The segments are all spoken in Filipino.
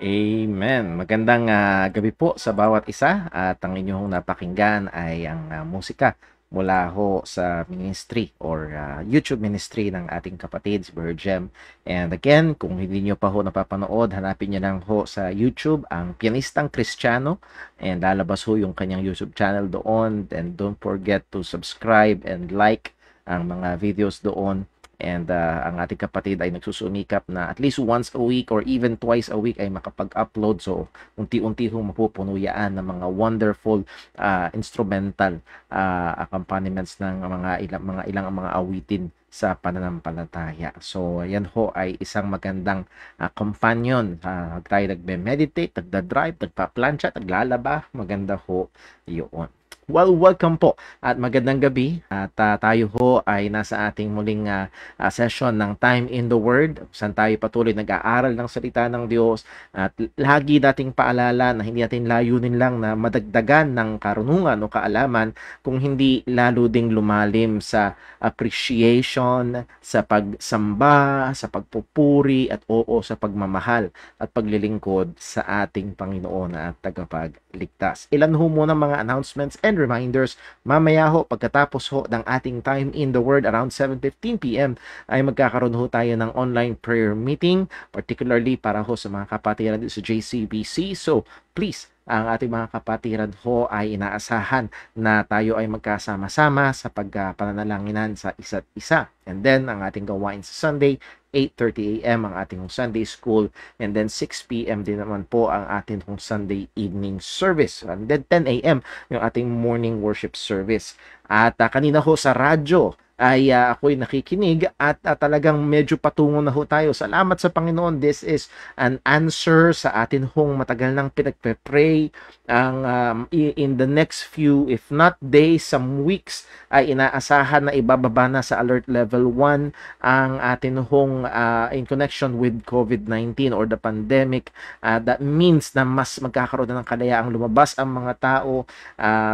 Amen. Magandang gabi po sa bawat isa at ang inyong napakinggan ay ang musika mula ho sa ministry or YouTube ministry ng ating kapatid si Brother Jem. And again, kung hindi nyo pa ho napapanood, hanapin nyo lang ho sa YouTube ang Pianistang Kristiyano and lalabas ho yung kanyang YouTube channel doon. And don't forget to subscribe and like ang mga videos doon. And ang ating kapatid ay nagsusumikap na at least once a week or even twice a week ay makapag-upload. So, unti-unti ho mapupunuyaan ng mga wonderful instrumental accompaniments ng mga ilang awitin sa pananampalataya. So, yan ho ay isang magandang companion. Tayo nagme-meditate, nagda-drive, nagpa-plancha, naglalaba. Maganda ho yun. Well, welcome po at magandang gabi at tayo ho ay nasa ating muling session ng Time in the Word, saan tayo patuloy nag-aaral ng salita ng Diyos at lagi dating paalala na hindi natin layunin lang na madagdagan ng karunungan o kaalaman kung hindi lalo ding lumalim sa appreciation, sa pagsamba, sa pagpupuri at sa pagmamahal at paglilingkod sa ating Panginoon at tagapagligtas. Ilan ho muna mga announcements and reminders. Mamaya ho, pagkatapos ho ng ating Time in the Word around 7:15 p.m. ay magkakaroon ho tayo ng online prayer meeting, particularly para ho sa mga kapatiran dito sa JCBC. So, please, ang ating mga kapatiran ho ay inaasahan na tayo ay magkasama-sama sa pagpananalanginan sa isa't isa. And then, ang ating gawain sa Sunday, 8:30 a.m. ang ating Sunday school, and then 6 p.m. din naman po ang ating Sunday evening service, and then 10 a.m. yung ating morning worship service. At kanina ho sa radyo ay ako'y nakikinig at talagang medyo patungo na ho tayo. Salamat sa Panginoon. This is an answer sa atin hong matagal nang pinagpe-pray. In the next few, if not days, some weeks, ay inaasahan na ibababa na sa alert level 1 ang atin hong in connection with COVID-19 or the pandemic. That means na mas magkakaroon na ng kalayaang lumabas ang mga tao.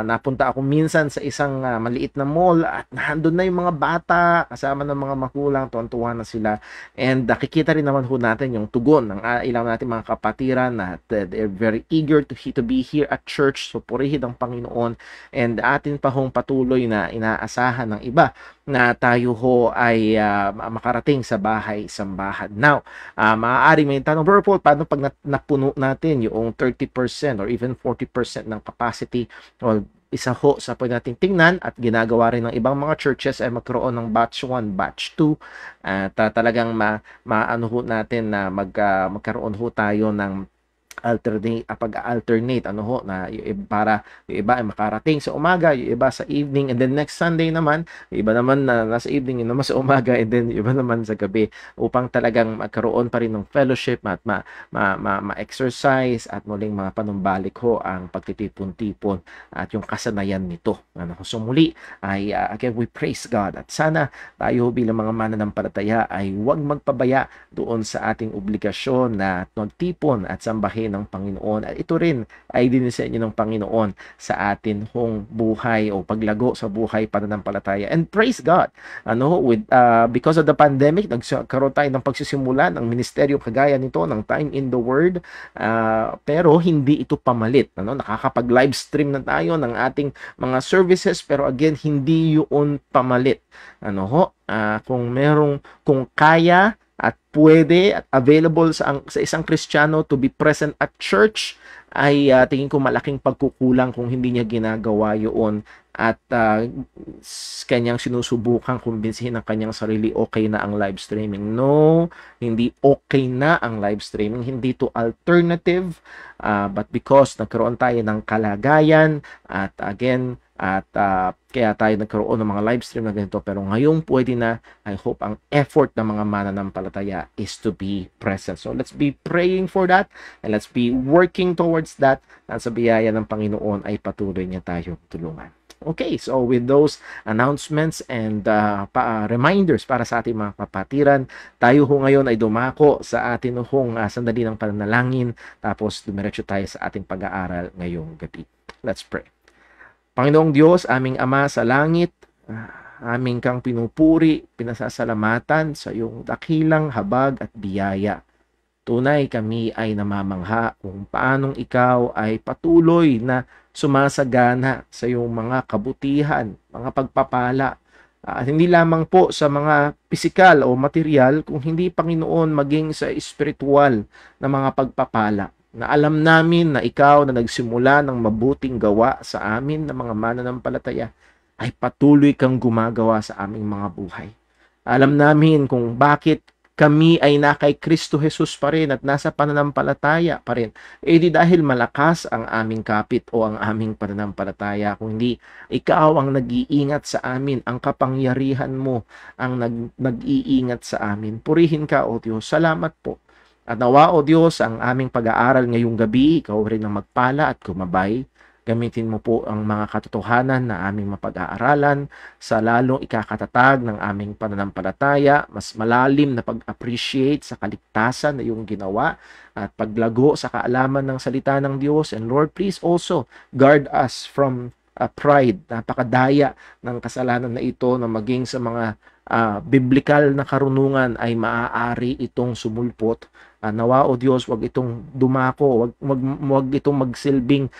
Napunta ako minsan sa isang maliit na mall at nandun na yung mga bata kasama ng mga magulang, tuwan-tuwa na sila. And nakikita rin naman ho natin yung tugon ng ilang natin mga kapatiran na they're very eager to be here at church. So purihin ang Panginoon, and atin pa hong patuloy na inaasahan ng iba na tayo ho ay makarating sa bahay-sambahan. Now, maaari may tanong, Brother Paul, paano pag napuno natin yung 30% or even 40% ng capacity? Well, isa ho sa pwede natin tingnan at ginagawa rin ng ibang mga churches ay magkaroon ng batch 1, batch 2 at talagang maano ho natin na magkaroon ho tayo ng pag-alternate na para yung iba ay makarating sa umaga, yung iba sa evening, and then next Sunday naman yung iba naman na nasa evening, yung naman sa umaga, and then yung iba naman sa gabi, upang talagang magkaroon pa rin ng fellowship at ma-exercise at muling mga panumbalik ho ang pagtitipon-tipon at yung kasanayan nito. So muli ay again we praise God at sana tayo bilang mga mananampalataya ay huwag magpabaya doon sa ating obligasyon na magtipon at sambahin ng Panginoon. At ito rin ay dinisenyo ng Panginoon sa atin hong buhay o paglago sa buhay pananampalataya. And praise God, because of the pandemic, nagkaroon tayo ng pagsisimula ng ministeryo kagaya nito ng Time in the Word, pero hindi ito pamalit. Nakakapag-live stream na tayo ng ating mga services, pero again, hindi yun pamalit. Kung kaya at pwede at available sa isang Kristiyano to be present at church, ay tingin ko malaking pagkukulang kung hindi niya ginagawa yun at kanyang sinusubukan kumbinsihin ang kanyang sarili okay na ang live streaming. No, hindi okay na ang live streaming, hindi to alternative, but because nagkaroon tayo ng kalagayan at again kaya tayo nagkaroon ng mga live stream na ganito, pero ngayon pwede na. I hope ang effort ng mga mananampalataya is to be present. So let's be praying for that and let's be working towards that, at sa biyaya ng Panginoon ay patuloy niya tayong tulungan. Okay, so with those announcements and reminders para sa ating mga kapatiran, tayo ho ngayon ay dumako sa ating sandali ng pananalangin, tapos dumiretso tayo sa ating pag-aaral ngayong gabi. Let's pray. Panginoong Diyos, aming Ama sa langit, aming kang pinupuri, pinasasalamatan sa iyong dakilang habag at biyaya. Tunay kami ay namamangha kung paanong ikaw ay patuloy na sumasagana sa iyong mga kabutihan, mga pagpapala. At hindi lamang po sa mga pisikal o material, kung hindi, Panginoon, maging sa espiritual na mga pagpapala. Na alam namin na ikaw na nagsimula ng mabuting gawa sa amin na mga mananampalataya, ay patuloy kang gumagawa sa aming mga buhay. Alam namin kung bakit kami ay na kay Kristo Jesus pa rin at nasa pananampalataya pa rin. Eh di dahil malakas ang aming kapit o ang aming pananampalataya. Kung hindi, ikaw ang nag-iingat sa amin. Ang kapangyarihan mo ang nag-iingat sa amin. Purihin ka, O Diyos. Salamat po. At nawa, O Diyos, ang aming pag-aaral ngayong gabi, ikaw rin ang magpala at gumabay. Gamitin mo po ang mga katotohanan na aming mapag-aaralan sa lalong ikakatatag ng aming pananampalataya, mas malalim na pag-appreciate sa kaligtasan na iyong ginawa at paglago sa kaalaman ng salita ng Diyos. And Lord, please also guard us from pride, napakadaya ng kasalanan na ito na maging sa mga biblikal na karunungan ay maaari itong sumulpot. Nawa, O Diyos, wag itong dumako, wag itong magsilbing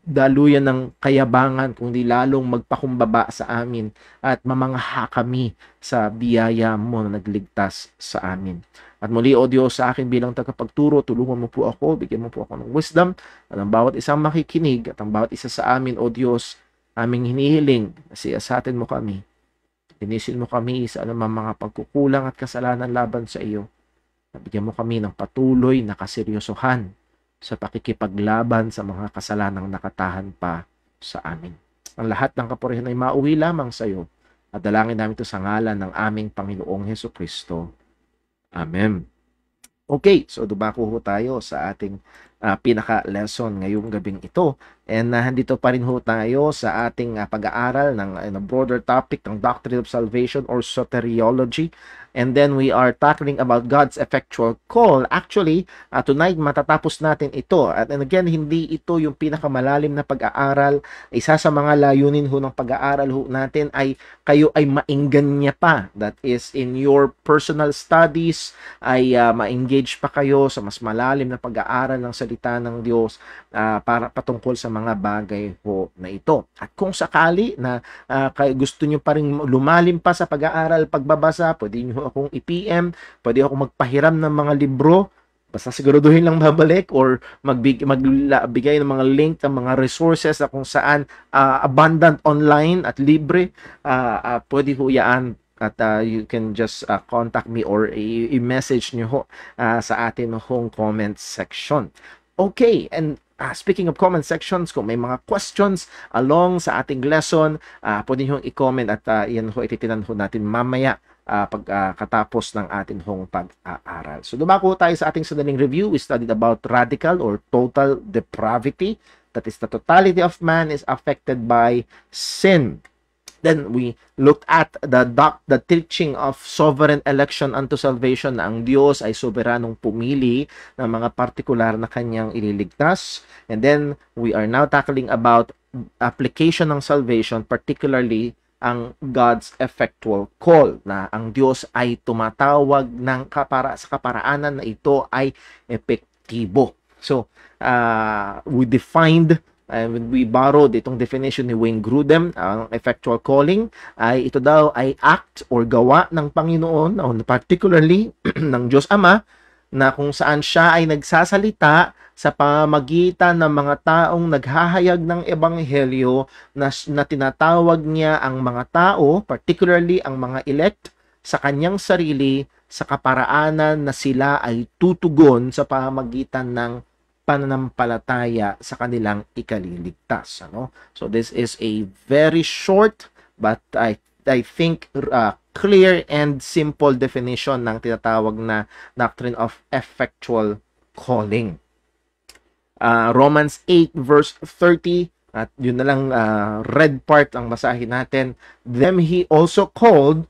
daluyan ng kayabangan, kundi lalong magpakumbaba sa amin at mamangha kami sa biyaya mo na nagligtas sa amin. At muli, O Diyos, sa akin bilang tagapagturo, tulungan mo po ako, bigyan mo po ako ng wisdom at ang bawat isang makikinig at ang bawat isa sa amin, O Diyos, aming hinihiling na siyasatin mo kami. Linisin mo kami sa anumang mga pagkukulang at kasalanan laban sa iyo. Bigyan mo kami ng patuloy na kaseryosohan sa pakikipaglaban sa mga kasalanang nakatahan pa sa amin. Ang lahat ng kapurihan ay mauwi lamang sa iyo at dalangin namin ito sa ngalan ng aming Panginoong Hesukristo. Amen. Okay, so dumako ho tayo sa ating pinaka-lesson ngayong gabing ito. And handito pa rin ho tayo sa ating pag-aaral ng broader topic ng Doctrine of Salvation or Soteriology. And then we are tackling about God's effectual call. Actually, tonight matatapos natin ito. And again, hindi ito yung pinakamalalim na pag-aaral. Isa sa mga layunin ho ng pag-aaral ho natin ay kayo ay mainggan niya pa. That is, in your personal studies, ay ma-engage pa kayo sa mas malalim na pag-aaral ng salita ng Diyos para patungkol sa mga bagay ho na ito. At kung sakali na gusto nyo pa rin lumalim pa sa pag-aaral, pagbabasa, pwede nyo akong i-PM, pwede akong magpahiram ng mga libro, basta siguraduhin lang babalik or magbigay ng mga link ng mga resources na kung saan abundant online at libre, pwede ho yan. At you can just contact me or i-message nyo ho sa atin hong comment section. Okay, and speaking of comment sections, kung may mga questions along sa ating lesson, pwede nyo i-comment at yan ho ititinan ho natin mamaya pagkatapos ng ating hong pag-aaral. So dumako tayo sa ating sadaling review. We studied about radical or total depravity. That is, the totality of man is affected by sin. Then we looked at the teaching of sovereign election unto salvation, na ang Diyos ay soberanong pumili ng mga partikular na kanyang ililigtas. And then we are now tackling about application ng salvation, particularly ang God's effectual call, na ang Diyos ay tumatawag sa kaparaanan na ito ay epektibo. So, we defined when we borrowed itong definition ni Wayne Grudem, ang effectual calling ay ito daw ay act or gawa ng Panginoon, particularly ng Diyos Ama, na kung saan siya ay nagsasalita sa pamamagitan ng mga taong naghahayag ng ebanghelyo na tinatawag niya ang mga tao, particularly ang mga elect, sa kanyang sarili sa kaparaanan na sila ay tutugon sa pamamagitan ng pananampalataya sa kanilang ikaliligtas. So this is a very short but I think clear and simple definition ng tinatawag na doctrine of effectual calling. Romans 8 verse 30, at yun na lang red part ang basahin natin. Them he also called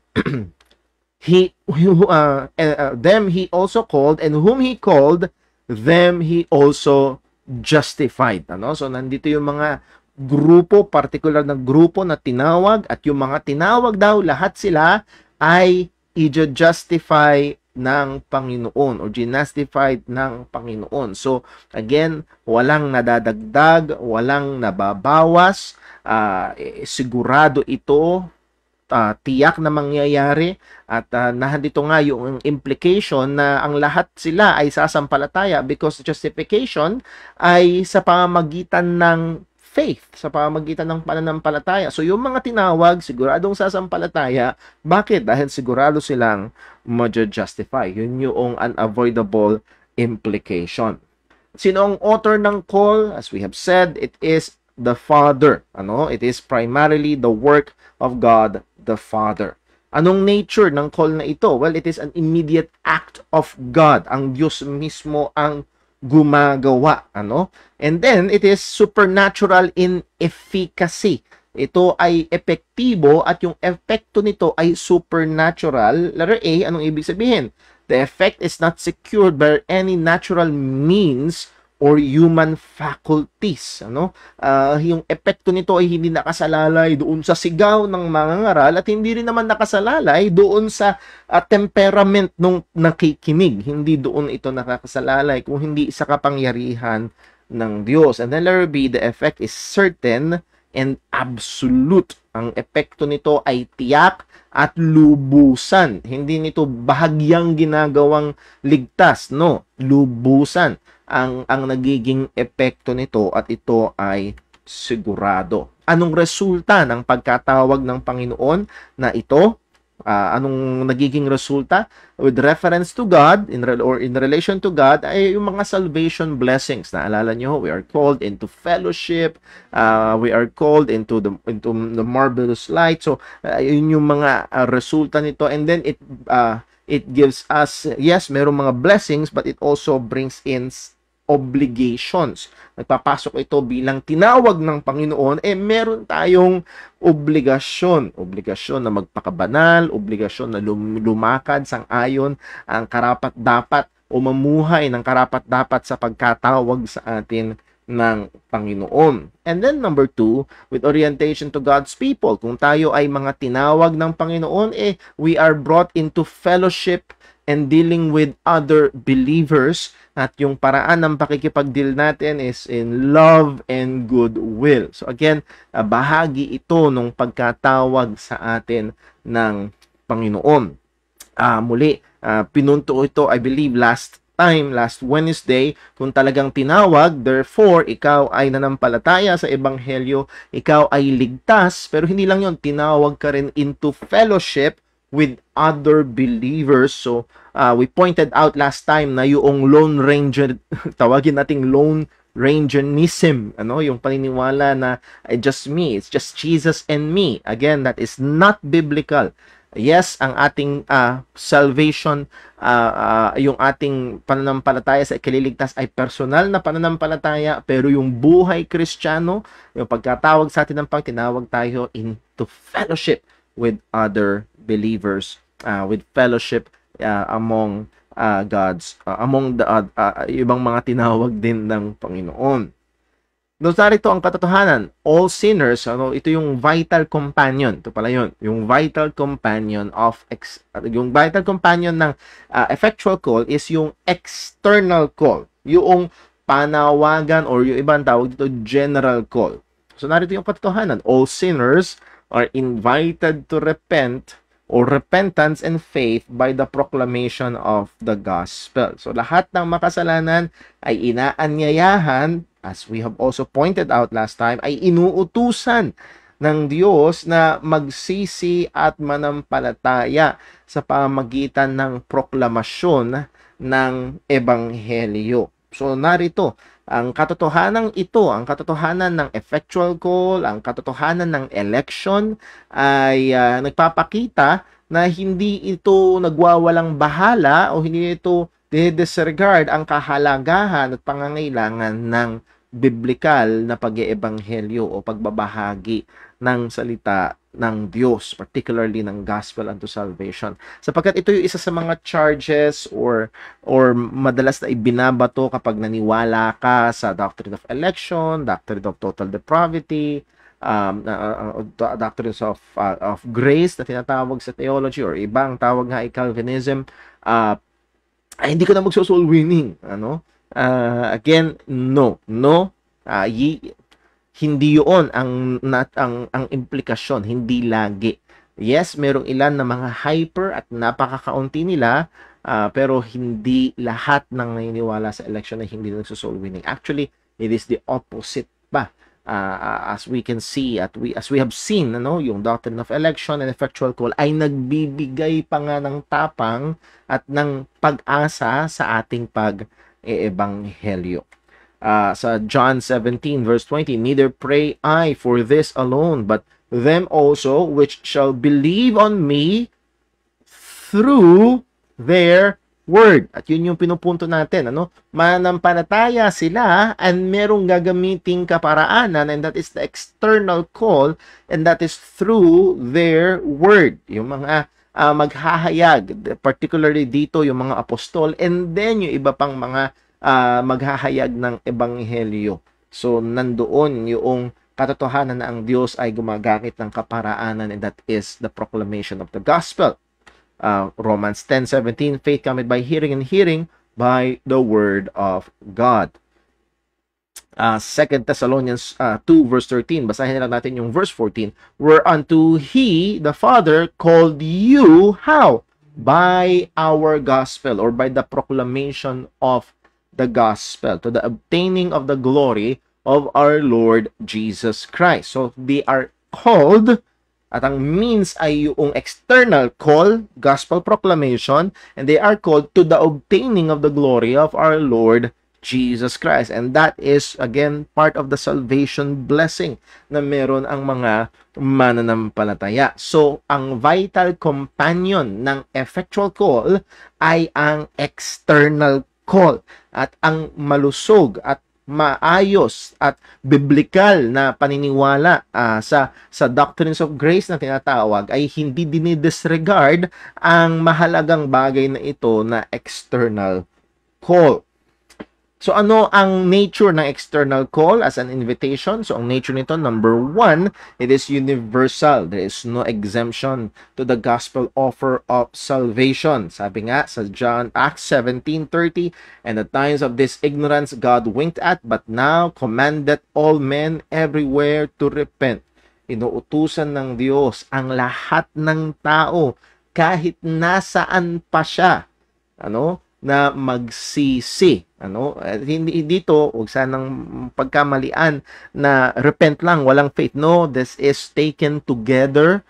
them he also called, and whom he called, them he also justified. So nandito yung mga grupo, particular na grupo na tinawag, at yung mga tinawag daw, lahat sila ay i-justify ng Panginoon or justified ng Panginoon. So, again, walang nadadagdag, walang nababawas, sigurado ito, tiyak na mangyayari at nandito nga yung implication na ang lahat sila ay sasampalataya because justification ay sa pamamagitan ng faith, sa pamamagitan ng pananampalataya. So yung mga tinawag, siguradong sasampalataya. Bakit? Dahil sigurado silang ma-justify. Yun yung unavoidable implication. Sino ang author ng call? As we have said, it is the Father. It is primarily the work of God the Father. Anong nature ng call na ito? Well, it is an immediate act of God. Ang Diyos mismo ang gumagawa. And then, it is supernatural in efficacy. Ito ay epektibo at yung epekto nito ay supernatural. Letter A, anong ibig sabihin? The effect is not secured by any natural means or human faculties. Yung epekto nito ay hindi nakasalalay doon sa sigaw ng mangangaral at hindi rin naman nakasalalay doon sa temperament ng nakikinig. Hindi doon ito nakasalalay kung hindi sa kapangyarihan ng Diyos. And then letter B, the effect is certain and absolute. Ang epekto nito ay tiyak at lubusan. Hindi nito bahagyang ginagawang ligtas, no? Lubusan ang nagiging epekto nito at ito ay sigurado. Anong resulta ng pagkatawag ng Panginoon na ito? Anong nagiging resulta? With reference to God or in relation to God ay yung mga salvation blessings. Naalala nyo, we are called into fellowship, we are called into the marvelous light. So yun yung mga resulta nito, and then it gives us, yes, merong mga blessings, but it also brings in obligations. Nagpapasok ito bilang tinawag ng Panginoon, meron tayong obligasyon. Obligasyon na magpakabanal, obligasyon na lumakad sang-ayon ang karapat-dapat o mamuhay ng karapat-dapat sa pagkatawag sa atin ng Panginoon. And then number 2, with orientation to God's people. Kung tayo ay mga tinawag ng Panginoon, we are brought into fellowship and dealing with other believers, at yung paraan ng pakikipag-deal natin is in love and goodwill. So again, bahagi ito ng pagkatawag sa atin ng Panginoon. Muli, pinunto ito, I believe, last Wednesday, kung talagang tinawag, therefore, ikaw ay nanampalataya sa Ebanghelyo, ikaw ay ligtas, pero hindi lang yon, tinawag ka rin into fellowship with other believers. So, we pointed out last time na yung Lone Ranger, tawagin nating Lone Rangerism, yung paniniwala na just me, it's just Jesus and me. Again, that is not biblical. Yes, ang ating salvation, yung ating pananampalataya sa ikaliligtas ay personal na pananampalataya, pero yung buhay Kristiyano, yung pagkatawag sa atin ng tinawag tayo into fellowship with other believers, with fellowship among among the ibang mga tinawag din ng Panginoon. Narito ang katotohanan, all sinners, ito yung vital companion. Ito pala yun, yung vital companion ng effectual call is yung external call, yung panawagan or yung ibang tawag dito, general call. So narito yung katotohanan, all sinners are invited to repent or repentance and faith by the proclamation of the gospel. So lahat ng makasalanan ay inaanyayahan, as we have also pointed out last time, ay inuutusan ng Diyos na magsisi at manampalataya sa pamagitan ng proklamasyon ng Ebanghelyo. So narito, ang katotohanan ng effectual call, ang katotohanan ng election ay nagpapakita na hindi ito nagwawalang bahala o hindi ito disregard ang kahalagahan at pangangailangan ng biblikal na pag-eebanghelyo o pagbabahagi ng salita ng Diyos, particularly ng gospel unto salvation. Sapagkat ito yung isa sa mga charges or madalas na ibinabato kapag naniwala ka sa doctrine of election, doctrine of total depravity, doctrines of grace na tinatawag sa theology or ibang tawag nga ay Calvinism. ay hindi ka na magso-soul winning. Ano? Again, no. No. Hindi yun ang implikasyon, hindi lagi. Yes, merong ilan na mga hyper at napakakaunti nila, pero hindi lahat ng naniniwala sa election na hindi nagso-soul winning. Actually, it is the opposite pa. As we can see as we have seen, yung doctrine of election and effectual call ay nagbibigay pa nga ng tapang at ng pag-asa sa ating pag-eebanghelyo. Sa John 17 verse 20, neither pray I for this alone, but them also which shall believe on me through their word. At yun yung pinupunto natin, manampalataya sila and merong gagamiting kaparaanan, and that is the external call, and that is through their word. Yung mga maghahayag, particularly dito yung mga apostol, and then yung iba pang mga maghahayag ng ebanghelyo. So nandoon yung katotohanan na ang Diyos ay gumagamit ng kaparaanan, and that is the proclamation of the gospel. Romans 10:17, faith cometh by hearing, and hearing by the word of God. 2 Thessalonians 2 verse 13, basahin lang natin yung verse 14, whereunto he, the Father, called you, how? By our gospel, or by the proclamation of the gospel, to the obtaining of the glory of our Lord Jesus Christ. So they are called, at ang means ay yung external call, gospel proclamation, and they are called to the obtaining of the glory of our Lord Jesus Christ. And that is, again, part of the salvation blessing na meron ang mga mananampalataya. So, ang vital companion ng effectual call ay ang external call. At ang malusog at maayos at biblical na paniniwala sa doctrines of grace na tinatawag ay hindi dinidisregard ang mahalagang bagay na ito na external call. So ano ang nature ng external call as an invitation? So ang nature nito, number 1, it is universal. There is no exemption to the gospel offer of salvation. Sabi nga sa Acts 17:30, and the times of this ignorance God winked at, but now commanded all men everywhere to repent. Inuutusan ng Diyos ang lahat ng tao kahit nasaan pa siya, na magsisi. Hindi dito, huwag sanang pagkamalian na repent lang, walang faith. No, this is taken together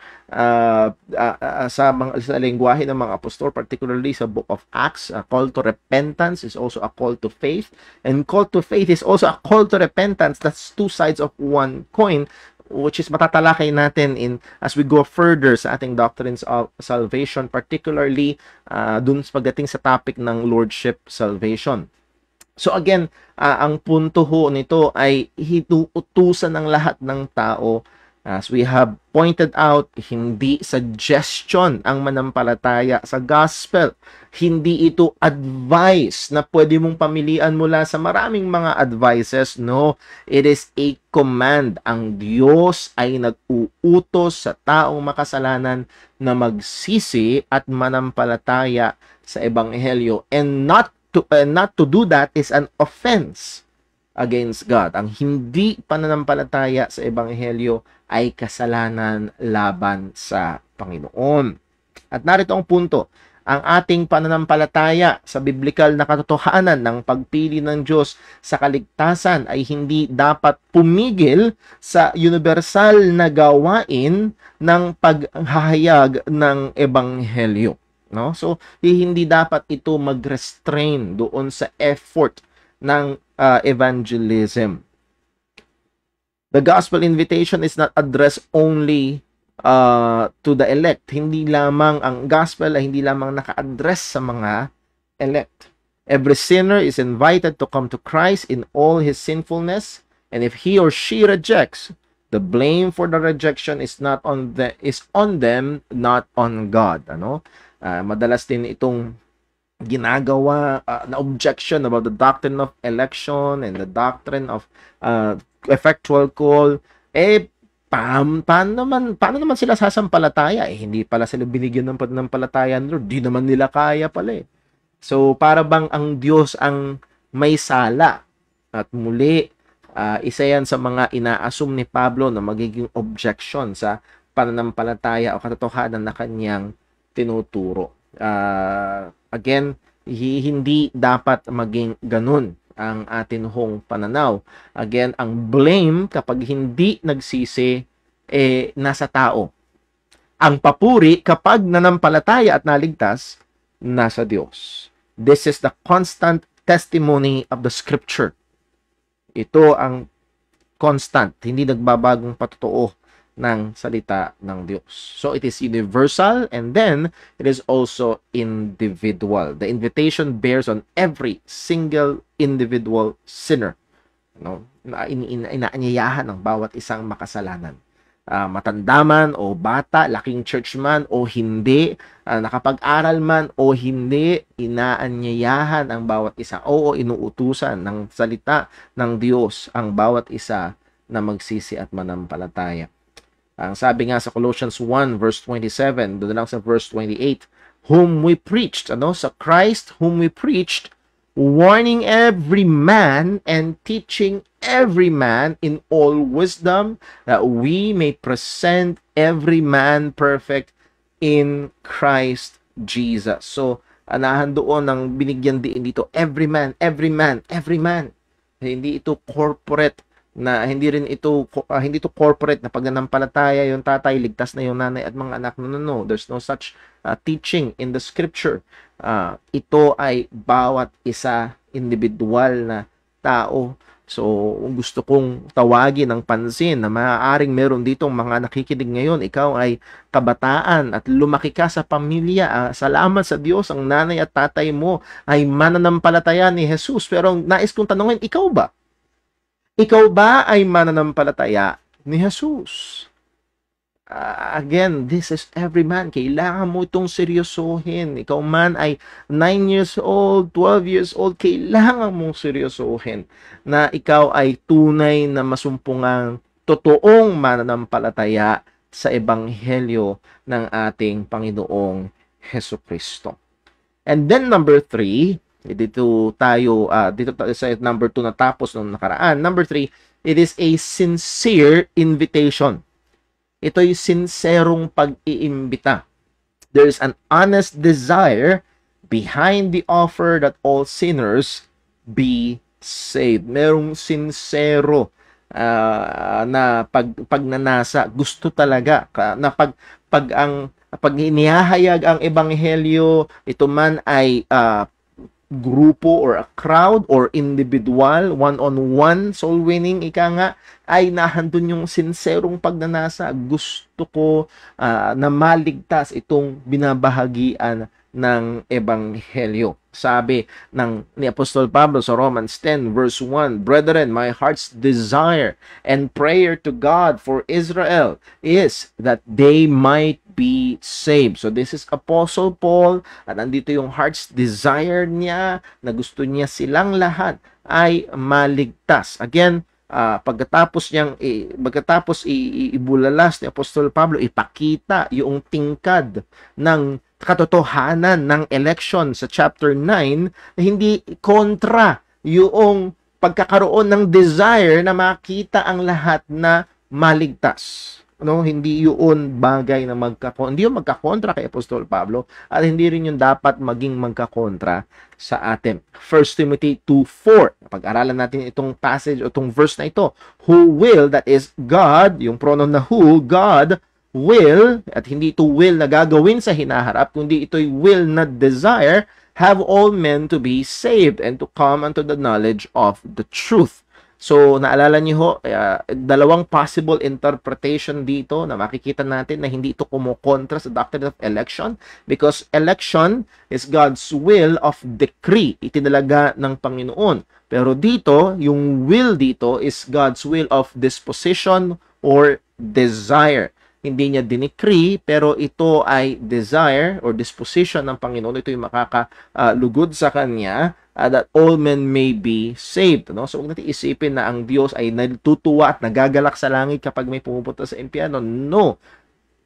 sa lengguwahe ng mga apostol, particularly sa book of Acts. A call to repentance is also a call to faith, and call to faith is also a call to repentance. That's two sides of one coin, which is matatalakay natin as we go further sa ating doctrines of salvation, particularly dun pagdating sa topic ng lordship salvation. So again, ang punto ho nito ay hinuutusan ng lahat ng tao. As we have pointed out, hindi suggestion ang manampalataya sa gospel. Hindi ito advice na pwede mong pamilian mula sa maraming mga advices. No, it is a command. Ang Diyos ay nag-uutos sa taong makasalanan na magsisi at manampalataya sa ebanghelyo, and not to do that is an offense against God. Ang hindi pananampalataya sa ebanghelyo ay kasalanan laban sa Panginoon. At narito ang punto, ang ating pananampalataya sa biblikal na katotohanan ng pagpili ng Diyos sa kaligtasan ay hindi dapat pumigil sa universal na gawain ng paghahayag ng ebanghelyo. So, hindi dapat ito mag-restrain doon sa effort ng evangelism. The gospel invitation is not addressed only to the elect. Hindi lamang ang gospel ay hindi lamang naka-address sa mga elect. Every sinner is invited to come to Christ in all his sinfulness, and if he or she rejects, the blame for the rejection is on them, not on God. Madalas din itong ginagawa na objection about the doctrine of election and the doctrine of effectual call. Paano naman sila sasampalataya? Hindi pala sila binigyan ng pananampalataya, Lord. Di naman nila kaya pala . So, para bang ang Diyos ang may sala? At muli, isa yan sa mga ina-assume ni Pablo na magiging objection sa pananampalataya o katotohanan na kanyang tinuturo. Again, hindi dapat maging ganun ang atin hong pananaw. Again, ang blame kapag hindi nagsisi, nasa tao. Ang papuri kapag nanampalataya at naligtas, nasa Diyos. This is the constant testimony of the Scripture. Ito ang constant, hindi nagbabagong patotoo ng salita ng Diyos. So it is universal and then it is also individual. The invitation bears on every single individual sinner. No? Inaanyayahan ng bawat isang makasalanan. Matanda man o bata, laking church man o hindi, nakapag-aral man o hindi, inaanyayahan ang bawat isa o inuutusan ng salita ng Diyos ang bawat isa na magsisi at manampalataya. Ang sabi nga sa Colossians 1 verse 27, doon lang sa verse 28, whom we preached, sa Christ whom we preached, warning every man and teaching every man in all wisdom, that we may present every man perfect in Christ Jesus. So, anahan doon ng binigyan din dito, every man. Hindi ito corporate na hindi ito corporate na pagnanampalataya yung tatay, ligtas na yung nanay at mga anak. No. There's no such teaching in the Scripture. Ito ay bawat isa individual na tao. So, gusto kong tawagin ng pansin na maaaring meron ditong mga nakikinig ngayon. Ikaw ay kabataan at lumaki ka sa pamilya. Salamat sa Diyos, ang nanay at tatay mo ay mananampalataya ni Jesus. Pero nais kong tanungin, ikaw ba? Ikaw ba ay mananampalataya ni Jesus? Again, this is every man. Kailangan mo itong seryosohin. Ikaw man ay 9 years old, 12 years old, kailangan mong seryosohin na ikaw ay tunay na masumpungang totoong mananampalataya sa ebanghelyo ng ating Panginoong Hesukristo. And then number 3, dito tayo sa number 2 na tapos nung nakaraan. Number 3, it is a sincere invitation. Ito'y sinserong pag-iimbita. There is an honest desire behind the offer that all sinners be saved. Merong sincero na pagnanasa. Gusto talaga na pag inihahayag ang ebanghelyo, ito man ay grupo or a crowd or individual, one-on-one soul winning, ika nga, ay nahandun yung sinserong pagnanasa. Gusto ko na maligtas itong binabahagian ng ebanghelyo. Sabi ni Apostol Pablo sa Romans 10 verse 1, Brethren, my heart's desire and prayer to God for Israel is that they might be saved. So this is Apostle Paul at nandito yung heart's desire niya na gusto niya silang lahat ay maligtas. Again, pagkatapos ibulalas ni Apostol Pablo, ipakita yung tingkad ng katotohanan ng election sa chapter 9 na hindi kontra yung pagkakaroon ng desire na makita ang lahat na maligtas. Hindi yun bagay na hindi yung magkakontra kay Apostol Pablo at hindi rin yung dapat maging magkakontra sa atin. 1 Timothy 2:4. Pag-aralan natin itong passage o itong verse na ito. Who will, that is God, yung pronoun na who, God will, at hindi ito will na gagawin sa hinaharap, kundi ito'y will na desire, have all men to be saved and to come unto the knowledge of the truth. So, naalala niyo ho, dalawang possible interpretation dito na makikita natin na hindi ito kumukontra sa doctrine of election because election is God's will of decree, itinalaga ng Panginoon. Pero dito, yung will dito is God's will of disposition or desire. Hindi niya dinecree, pero ito ay desire or disposition ng Panginoon. Ito yung makakalugod sa Kanya that all men may be saved. So, huwag natin isipin na ang Diyos ay natutuwa at nagagalak sa langit kapag may pumupunta sa impyerno. No.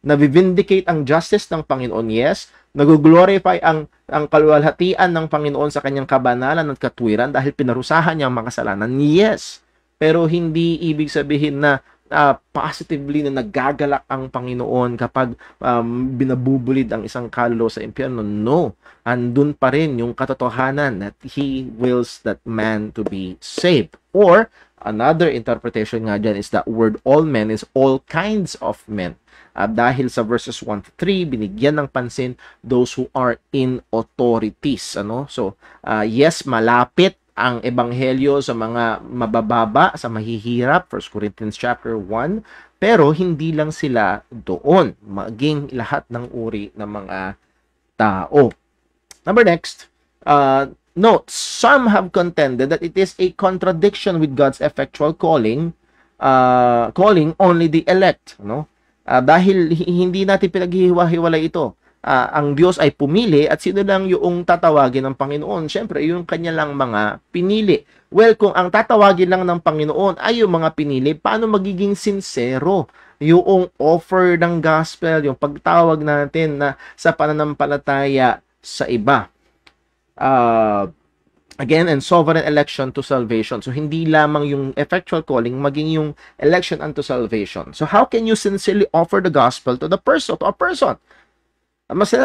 Navivindicate ang justice ng Panginoon, yes. Nag-glorify ang kaluwalhatian ng Panginoon sa kanyang kabanalan at katwiran dahil pinarusahan niya ang makasalanan, yes. Pero hindi ibig sabihin na positively na nagagalak ang Panginoon kapag binabubulid ang isang kaluluwa sa impyerno. No. Andun pa rin yung katotohanan that He wills that man to be saved. Or, another interpretation nga dyan is that word all men is all kinds of men. Dahil sa verses 1 to 3, binigyan ng pansin those who are in authorities. Ano? So, yes, malapit ang ebanghelyo sa mga mabababa, sa mahihirap, 1 Corinthians chapter 1, pero hindi lang sila doon, maging lahat ng uri ng mga tao. Number next, note, some have contended that it is a contradiction with God's effectual calling only the elect, no? Dahil hindi natin pinaghihiwa-hiwalay ito. Ang Diyos ay pumili at sino lang yung tatawagin ng Panginoon? Siyempre, yung kanya lang mga pinili. Well, kung ang tatawagin lang ng Panginoon ay yung mga pinili, paano magiging sincero yung offer ng gospel, yung pagtawag natin na sa pananampalataya sa iba? Again, and sovereign election to salvation. So, hindi lamang yung effectual calling, maging yung election unto salvation. So, how can you sincerely offer the gospel to a person?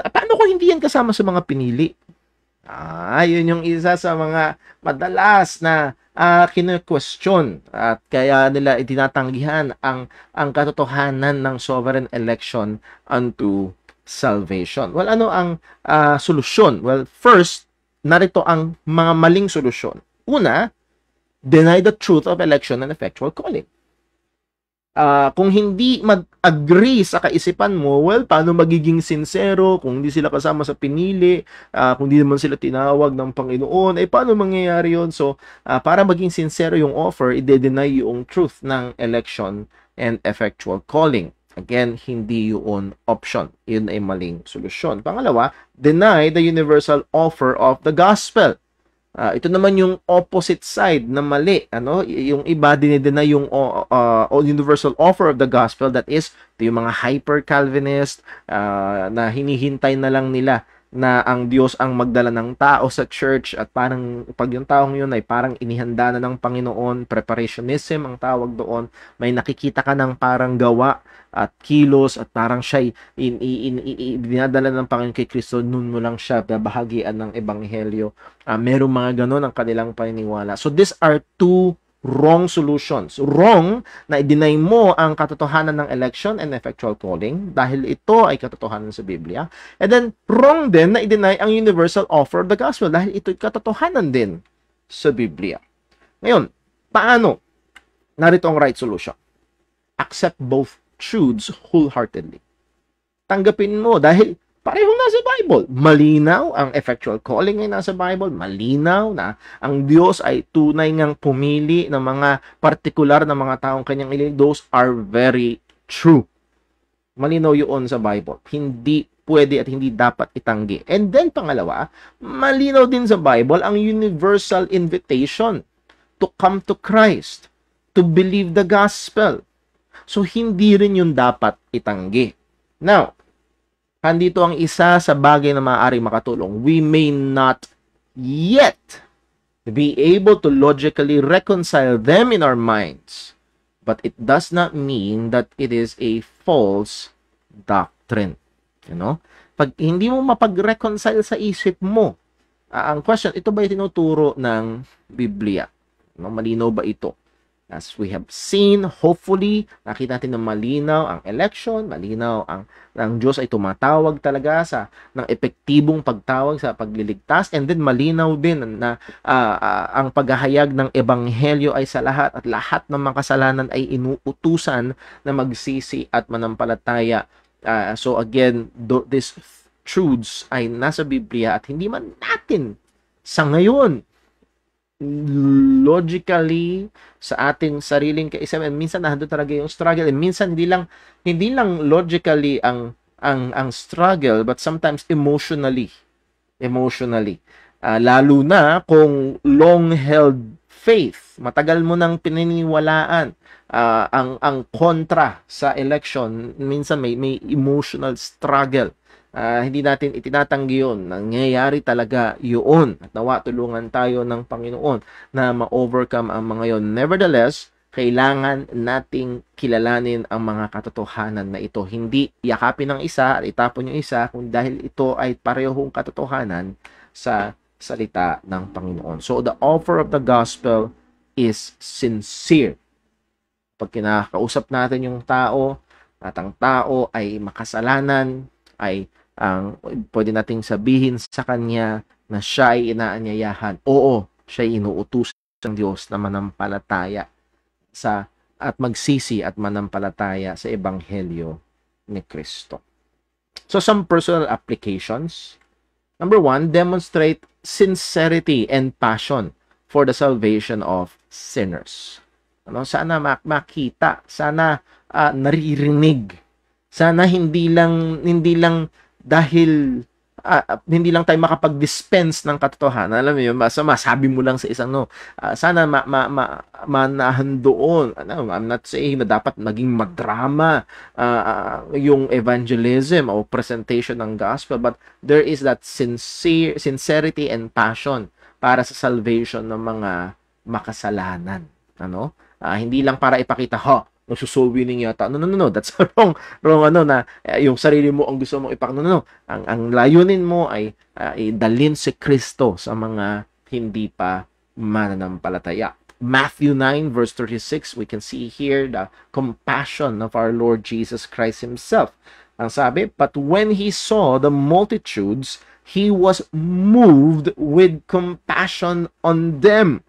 Paano kung hindi yan kasama sa mga pinili? Yun yung isa sa mga madalas na kine-question at kaya nila itinatanggihan ang katotohanan ng sovereign election unto salvation. Well, ano ang solusyon? Well, first, narito ang mga maling solusyon. Una, deny the truth of election and effectual calling. Kung hindi mag-agree sa kaisipan mo, well, paano magiging sincero kung hindi sila kasama sa pinili, kung hindi naman sila tinawag ng Panginoon, paano mangyayari yun? So, para maging sincero yung offer, i-deny yung truth ng election and effectual calling. Again, hindi yun option. Yun ay maling solusyon. Pangalawa, deny the universal offer of the gospel. Ito naman yung opposite side na mali. Yung iba, dinideny yung universal offer of the gospel. That is, yung mga hyper-Calvinist na hinihintay na lang nila na ang Diyos ang magdala ng tao sa church at parang pag yung taong yun ay parang inihanda na ng Panginoon, preparationism ang tawag doon, may nakikita ka ng parang gawa at kilos at parang siya'y dinadala ng Panginoon kay Kristo, nun mo lang siya babahagian ng ebanghelyo. Merong mga ganun ang kanilang paniniwala. So these are two wrong solutions. Wrong na i-deny mo ang katotohanan ng election and effectual calling dahil ito ay katotohanan sa Biblia. And then, wrong din na i-deny ang universal offer of the gospel dahil ito ay katotohanan din sa Biblia. Ngayon, paano? Narito ang right solution. Accept both truths wholeheartedly. Tanggapin mo dahil parehong nasa Bible. Malinaw ang effectual calling ay nasa Bible. Malinaw na ang Diyos ay tunay ngang pumili ng mga partikular na mga taong kanyang ilig. Those are very true. Malinaw yun sa Bible. Hindi pwede at hindi dapat itanggi. And then pangalawa, malinaw din sa Bible ang universal invitation to come to Christ, to believe the gospel. So hindi rin yun dapat itanggi. Now, andito ang isa sa bagay na maaaring makatulong. We may not yet be able to logically reconcile them in our minds, but it does not mean that it is a false doctrine. Pag hindi mo mapag-reconcile sa isip mo, ang question, ito ba tinuturo ng Biblia? Malinaw ba ito? As we have seen, hopefully, nakita natin na malinaw ang election, malinaw ang Diyos ay tumatawag talaga ng epektibong pagtawag sa pagliligtas, and then malinaw din na ang paghahayag ng ebanghelyo ay sa lahat at lahat ng makasalanan ay inuutusan na magsisi at manampalataya. So again, these truths ay nasa Biblia at hindi man natin sa ngayon logically sa ating sariling kaisipan, minsan nandun talaga yung struggle, and minsan hindi lang logically ang struggle, but sometimes emotionally lalo na kung long held faith, matagal mo nang pininiwalaan, ang kontra sa election, minsan may emotional struggle. Hindi natin itinatanggi yun. Nangyayari talaga yun. At nawa tulungan tayo ng Panginoon na ma-overcome ang mga yun. Nevertheless, kailangan nating kilalanin ang mga katotohanan na ito. Hindi yakapin ng isa at itapon yung isa, kung dahil ito ay parehong katotohanan sa salita ng Panginoon. So, the offer of the gospel is sincere. Pag kinakausap natin yung tao, at ang tao ay makasalanan, ay pwede nating sabihin sa kanya na siya ay inaanyayahan. Oo, siya ay inuutusan ng Diyos na manampalataya at magsisi at manampalataya sa Ebanghelyo ni Kristo. So, some personal applications. Number 1, demonstrate sincerity and passion for the salvation of sinners. Sana makita, sana naririnig. Sana hindi lang dahil hindi lang tayo makapag-dispense ng katotohanan. Alam mo yun, masabi mo lang sa isang sana manahan doon. I'm not saying na dapat maging madrama yung evangelism o presentation ng gospel, but there is that sincerity and passion para sa salvation ng mga makasalanan. Hindi lang para ipakita, soul winning yata. No. That's wrong na yung sarili mo ang gusto mong ipakita. No. Ang layunin mo ay dalhin si Kristo sa mga hindi pa mananampalataya. Matthew 9 verse 36, we can see here the compassion of our Lord Jesus Christ himself. Ang sabi, but when he saw the multitudes, he was moved with compassion on them.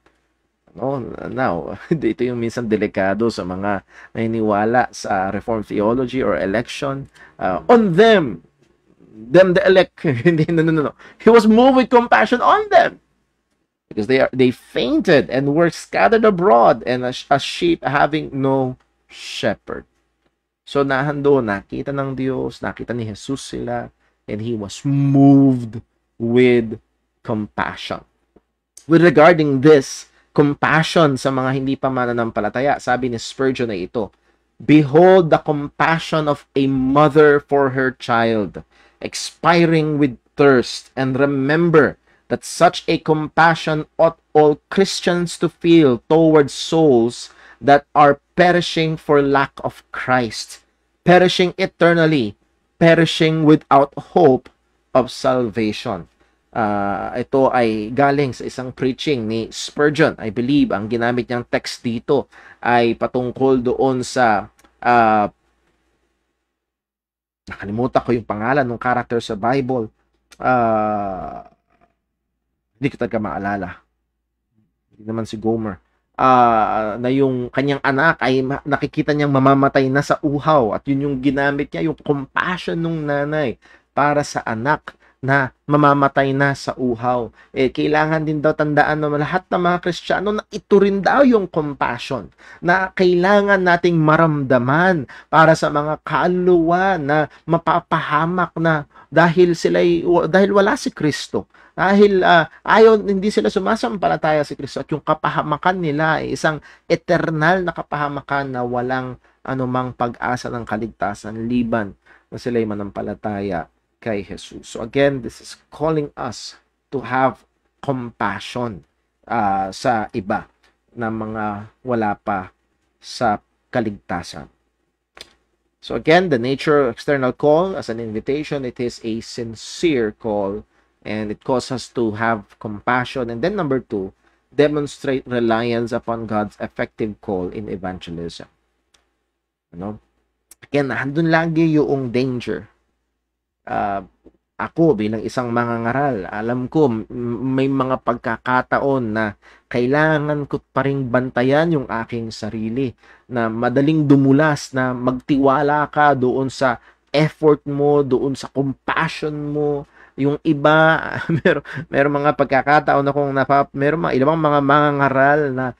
Now, ito yung minsan delikado sa mga naniniwala sa Reformed theology or election. On them the elect. No. He was moved with compassion on them because they fainted and were scattered abroad and as sheep having no shepherd. So nakita ng Diyos, nakita ni Jesus sila, and he was moved with compassion. With regarding this compassion sa mga hindi pa mananampalataya, sabi ni Spurgeon na ito, behold the compassion of a mother for her child, expiring with thirst, and remember that such a compassion ought all Christians to feel towards souls that are perishing for lack of Christ, perishing eternally, perishing without hope of salvation. Ito ay galing sa isang preaching ni Spurgeon. I believe ang ginamit niyang text dito ay patungkol doon sa nakalimutan ko yung pangalan ng character sa Bible. Hindi ko talaga maalala. Hindi naman si Gomer. Na yung kanyang anak ay nakikita niyang mamamatay na sa uhaw, at yun yung ginamit niya, yung compassion ng nanay para sa anak na mamamatay na sa uhaw. Kailangan din daw tandaan ng lahat ng mga Kristiyano na ito rin daw yung compassion na kailangan nating maramdaman para sa mga kaluluwa na mapapahamak na dahil wala si Kristo. Dahil hindi sila sumasampalataya si Kristo, at yung kapahamakan nila ay isang eternal na kapahamakan na walang anumang pag-asa ng kaligtasan liban na sila'y manampalataya kay Jesus. So again, this is calling us to have compassion sa iba na mga wala pa sa kaligtasan. So again, the nature of external call as an invitation, it is a sincere call, and it calls us to have compassion. And then number 2, demonstrate reliance upon God's effective call in evangelism. Again, nandun lagi yung danger. Ako bilang isang mangangaral, alam ko may mga pagkakataon na kailangan ko pa ring bantayan yung aking sarili, na madaling dumulas na magtiwala ka doon sa effort mo, doon sa compassion mo. Yung iba, meron mga pagkakataon na kung meron ilang mga mangangaral na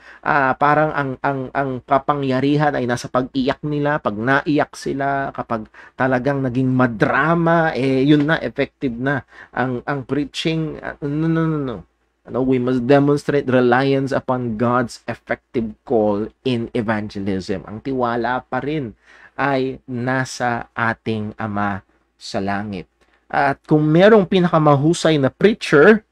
parang ang kapangyarihan ay nasa pag-iyak nila. Pag naiyak sila, kapag talagang naging madrama, yun na, effective na ang preaching. No. We must demonstrate reliance upon God's effective call in evangelism. Ang tiwala pa rin ay nasa ating Ama sa langit. At kung merong pinakamahusay na preacher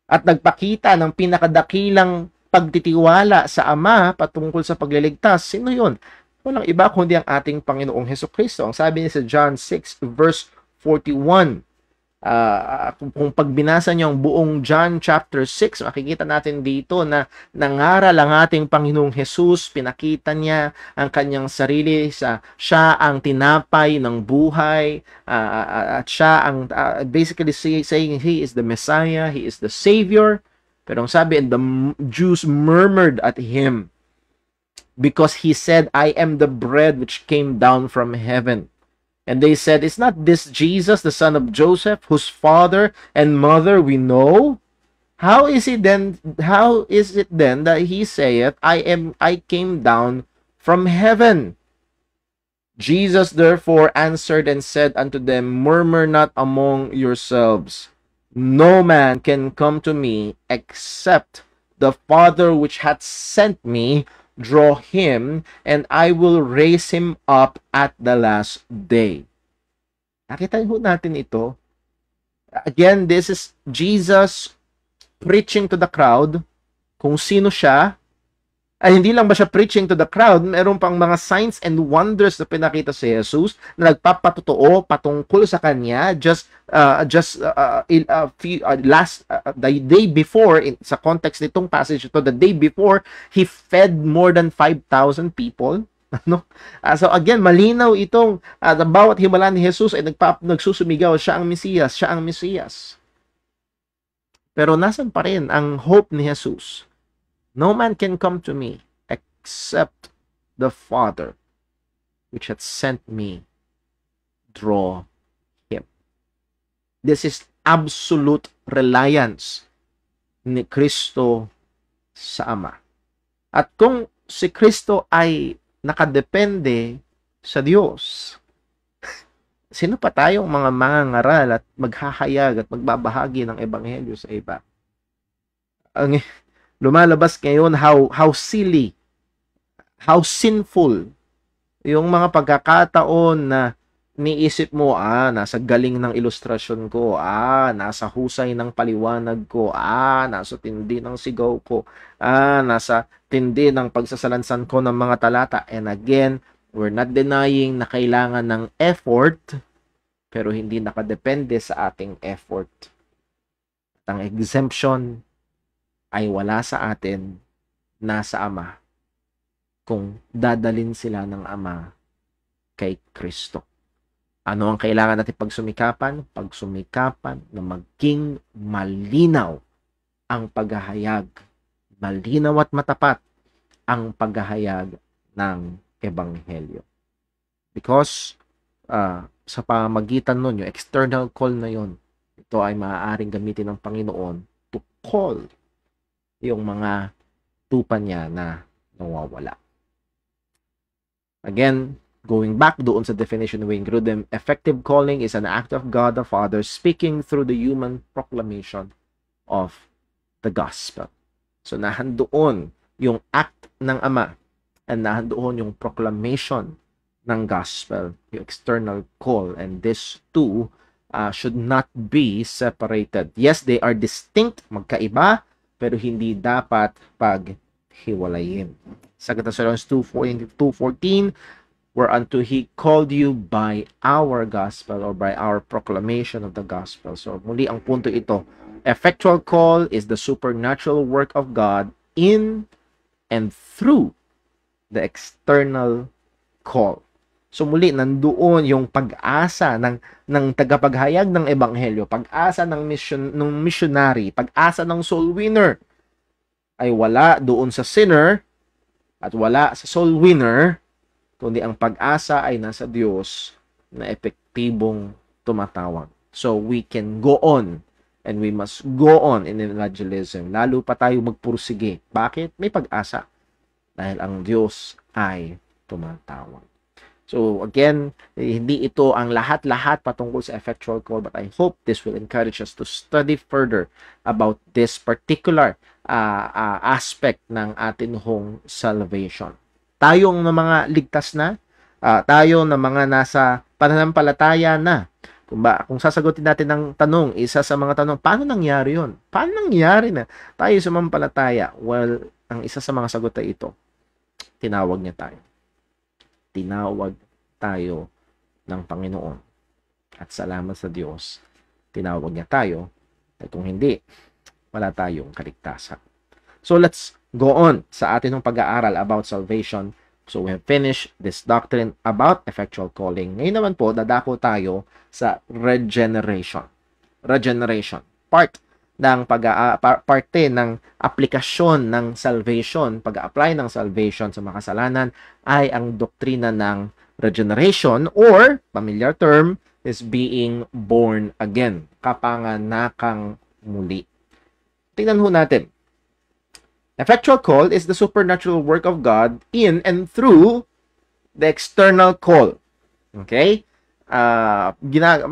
at nagpakita ng pinakadakilang pagtitiwala sa Ama patungkol sa pagliligtas, sino yun? Walang iba kundi ang ating Panginoong Hesukristo. Ang sabi niya sa John 6 verse 41, kung pagbinasa niyo ang buong John chapter 6, makikita natin dito na nangaral ang ating Panginoong Jesus, pinakita niya ang kanyang sarili sa siya ang tinapay ng buhay, at siya ang basically saying he is the Messiah, he is the Savior. Pero ang sabi, and the Jews murmured at him because he said, I am the bread which came down from heaven. And they said, is not this Jesus, the son of Joseph, whose father and mother we know? How is it then that he saith, I came down from heaven? Jesus therefore answered and said unto them, murmur not among yourselves. No man can come to me except the Father which hath sent me draw him, and I will raise him up at the last day. Nakita ho natin ito. Again, this is Jesus preaching to the crowd kung sino siya. Ay, hindi lang ba siya preaching to the crowd, meron pang mga signs and wonders na pinakita si Jesus na nagpapatotoo patungkol sa kanya the day before, sa context nitong passage ito, the day before, he fed more than 5,000 people. So again, malinaw itong bawat himala ni Jesus ay nagsusumigaw, siya ang Mesiyas, siya ang Mesiyas. Pero nasan pa rin ang hope ni Jesus? No man can come to me except the Father which hath sent me draw him. This is absolute reliance ni Kristo sa Ama. At kung si Kristo ay nakadepende sa Diyos, sino pa tayong mga mangangaral at maghahayag at magbabahagi ng ebanghelyo sa iba? Ang lumalabas ngayon how silly, how sinful yung mga pagkakataon na niisip mo, nasa galing ng ilustrasyon ko, nasa husay ng paliwanag ko, nasa tindi ng sigaw ko, nasa tindi ng pagsasalansan ko ng mga talata. And again, we're not denying na kailangan ng effort, pero hindi nakadepende sa ating effort. At ang exemption ay wala sa atin, nasa Ama, kung dadalin sila ng Ama kay Kristo. Ano ang kailangan natin pagsumikapan? Pagsumikapan na maging malinaw ang paghahayag, malinaw at matapat ang paghahayag ng ebanghelyo. Because sa pamamagitan nun, yung external call na yun, ito ay maaaring gamitin ng Panginoon to call yung mga tupa niya na nawawala. Again, going back doon sa definition ng Wayne Grudem, effective calling is an act of God the Father speaking through the human proclamation of the gospel. So nahandoon yung act ng Ama and nahandoon yung proclamation ng gospel, yung external call, and these two should not be separated. Yes, they are distinct, magkaiba, pero hindi dapat paghiwalayin. 2 Thessalonians 2:14, whereunto he called you by our gospel or by our proclamation of the gospel. So muli ang punto ito, effectual call is the supernatural work of God in and through the external call. So muli, nandoon yung pag-asa ng tagapaghayag ng ebanghelyo, pag-asa ng missionary, pag-asa ng soul winner, ay wala doon sa sinner at wala sa soul winner, kundi ang pag-asa ay nasa Diyos na epektibong tumatawag. So we can go on and we must go on in evangelism. Lalo pa tayo magpursige. Bakit? May pag-asa. Dahil ang Diyos ay tumatawag. So again, hindi ito ang lahat-lahat patungkol sa effectual call, but I hope this will encourage us to study further about this particular aspect ng atin hong salvation. Tayong na mga ligtas na, tayo na mga nasa pananampalataya na, kung sasagutin natin ng tanong, isa sa mga tanong, paano nangyari yun? Paano nangyari na tayo sumampalataya? Well, ang isa sa mga sagot ay ito, tinawag niya tayo. Tinawag tayo ng Panginoon. At salamat sa Diyos, tinawag niya tayo. At kung hindi, wala tayong kaligtasan. So let's go on sa atin ng pag-aaral about salvation. So we have finished this doctrine about effectual calling. Ngayon naman po, dadako tayo sa regeneration. Regeneration. Parte ng aplikasyon ng salvation, pag-apply ng salvation sa makasalanan ay ang doktrina ng regeneration, or familiar term is being born again, kapanganakang muli. Tingnan ho natin. Effectual call is the supernatural work of God in and through the external call. Okay?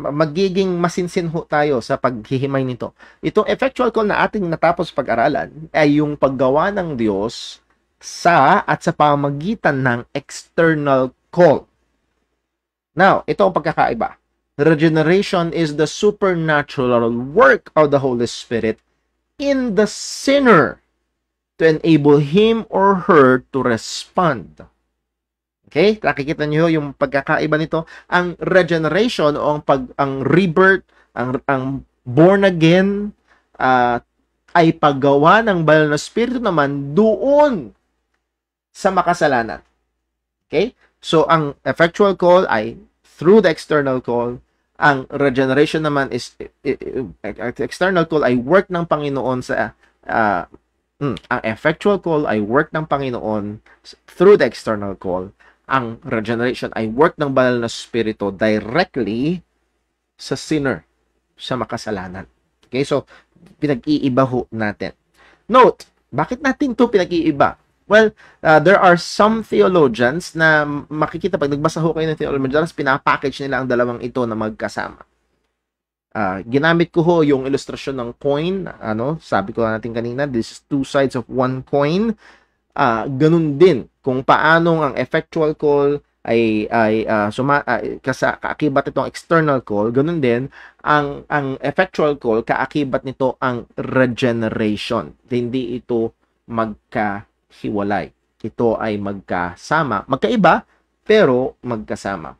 Magiging masinsin ho tayo sa paghihimay nito. Itong effectual call na ating natapos pag-aralan ay yung paggawa ng Diyos sa at sa pamamagitan ng external call. Now, ito ang pagkakaiba. Regeneration is the supernatural work of the Holy Spirit in the sinner to enable him or her to respond. Okay? Nakikita niyo yung pagkakaiba nito. Ang regeneration o ang rebirth, ang born again, ay paggawa ng banal na spirito naman doon sa makasalanan. Okay? So, ang effectual call ay through the external call. Ang regeneration naman is external call ay work ng Panginoon sa ang effectual call ay work ng Panginoon through the external call. Ang regeneration ay work ng banal na spirito directly sa sinner, sa makasalanan. Okay, so pinag-iiba ho natin. Note, bakit natin to pinag-iiba? Well, there are some theologians na makikita pag nagbasa ho kayo ng theology, madalas pinapackage nila ang dalawang ito na magkasama. Ginamit ko ho yung ilustrasyon ng coin. Sabi ko natin kanina, this is two sides of one coin. Ganun din kung paano ang effectual call ay kaakibat itong external call, ganun din ang effectual call, kaakibat nito ang regeneration. Hindi ito magkahiwalay. Ito ay magkasama, magkaiba pero magkasama.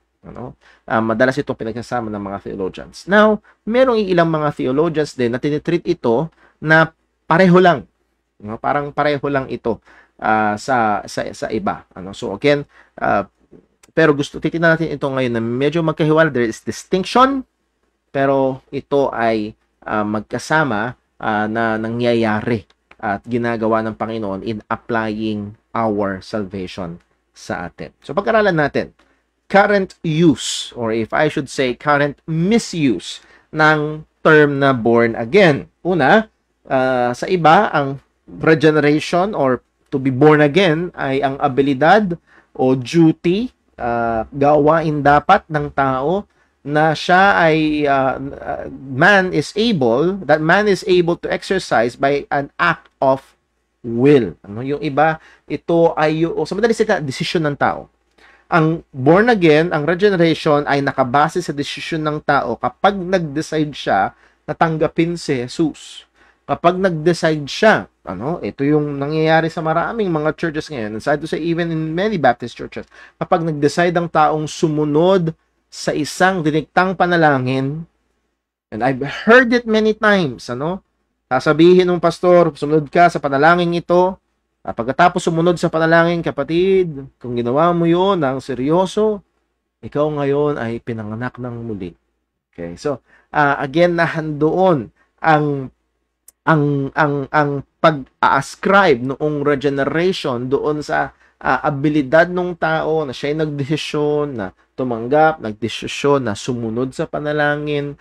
Madalas itong pinagsasama ng mga theologians. Now, merong ilang mga theologians din na tinitreat ito na pareho lang. Parang pareho lang ito sa iba. So again, pero titingnan natin ito ngayon na medyo magkahiwalay. There is distinction, pero ito ay magkasama na nangyayari at ginagawa ng Panginoon in applying our salvation sa atin. So pag-aralan natin current use, or if I should say current misuse ng term na born again. Una, sa iba, ang regeneration or to be born again ay ang abilidad o duty, gawain dapat ng tao na siya ay man is able to exercise by an act of will. Yung iba, ito ay sa madaling salita, desisyon ng tao. Ang born again, ang regeneration ay nakabase sa desisyon ng tao kapag nag-decide siya na tanggapin si Jesus. Kapag nag-decide siya, ito yung nangyayari sa maraming mga churches ngayon, and sad to say even in many Baptist churches, kapag nag-decide ang taong sumunod sa isang diniktang panalangin, and I've heard it many times, sasabihin ng pastor, sumunod ka sa panalangin ito, pagkatapos sumunod sa panalangin, kapatid, kung ginawa mo yun ng seryoso, ikaw ngayon ay pinanganak ng muli. Okay, so again, nahandoon ang pag-ascribe noong regeneration doon sa abilidad ng tao na siya'y nagdesisyon na tumanggap, nagdesisyon na sumunod sa panalangin.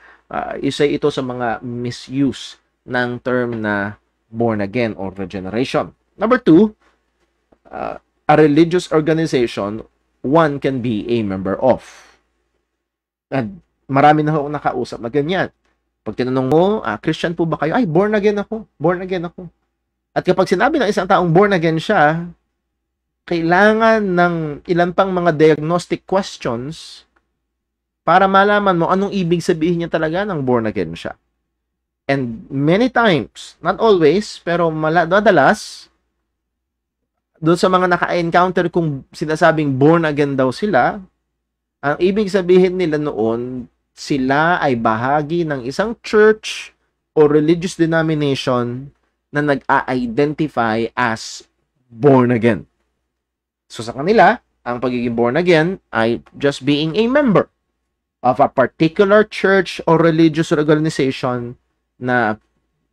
Isa ito sa mga misuse ng term na born again or regeneration. Number two, a religious organization one can be a member of. At marami na akong nakausap na ganyan. Pag tinanong mo, Christian po ba kayo? Ay, born again ako. Born again ako. At kapag sinabi ng isang taong born again siya, kailangan ng ilan pang mga diagnostic questions para malaman mo anong ibig sabihin niya talaga ng born again siya. And many times, not always, pero madalas, doon sa mga naka-encounter kung sinasabing born again daw sila, ang ibig sabihin nila noon, sila ay bahagi ng isang church o religious denomination na nag-a-identify as born again. So sa kanila, ang pagiging born again ay just being a member of a particular church or religious organization na,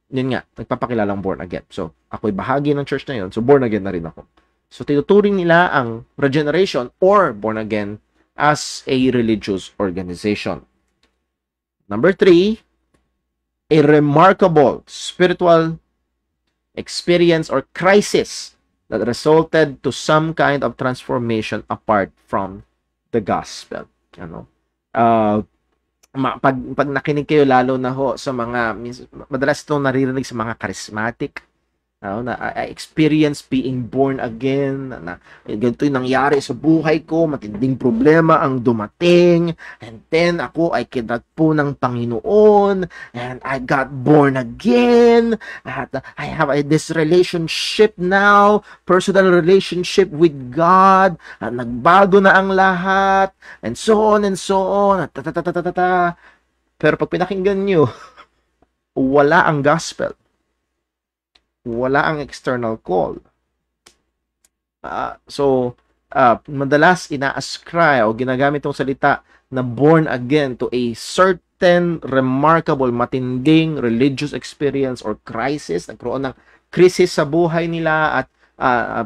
yun nga, nagpapakilalang born again. So, ako'y bahagi ng church na yun, so born again na rin ako. So, tinuturing nila ang regeneration or born again as a religious organization. Number 3, a remarkable spiritual experience or crisis that resulted to some kind of transformation apart from the gospel. Ano? Pag nakinig kayo lalo na ho sa mga, madalas itong naririnig sa mga charismatic, na I experience being born again, na ganito yung nangyari sa buhay ko, matinding problema ang dumating, and then ako ay kinagpo ng Panginoon, and I got born again, at I have this relationship now, personal relationship with God, at nagbago na ang lahat, and so on, at Pero pag pinakinggan nyo, wala ang gospel. Wala ang external call. Madalas ina-ascribe o ginagamit itong salita na born again to a certain remarkable, matinding religious experience or crisis. Nagkaroon ng crisis sa buhay nila at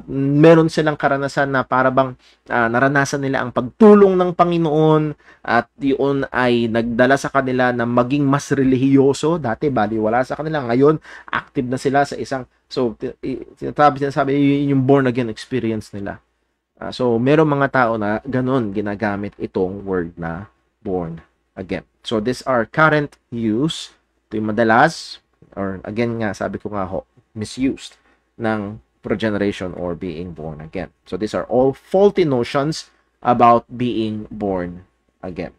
meron silang karanasan na parabang naranasan nila ang pagtulong ng Panginoon at yun ay nagdala sa kanila na maging mas relihiyoso. Dati baliwala sa kanila, ngayon active na sila sa isang, so sinasabi yung born again experience nila. So meron mga tao na ganun ginagamit itong word na born again. So these are current use, ito yung madalas or again nga sabi ko nga ho, misused ng regeneration or being born again. So these are all faulty notions about being born again.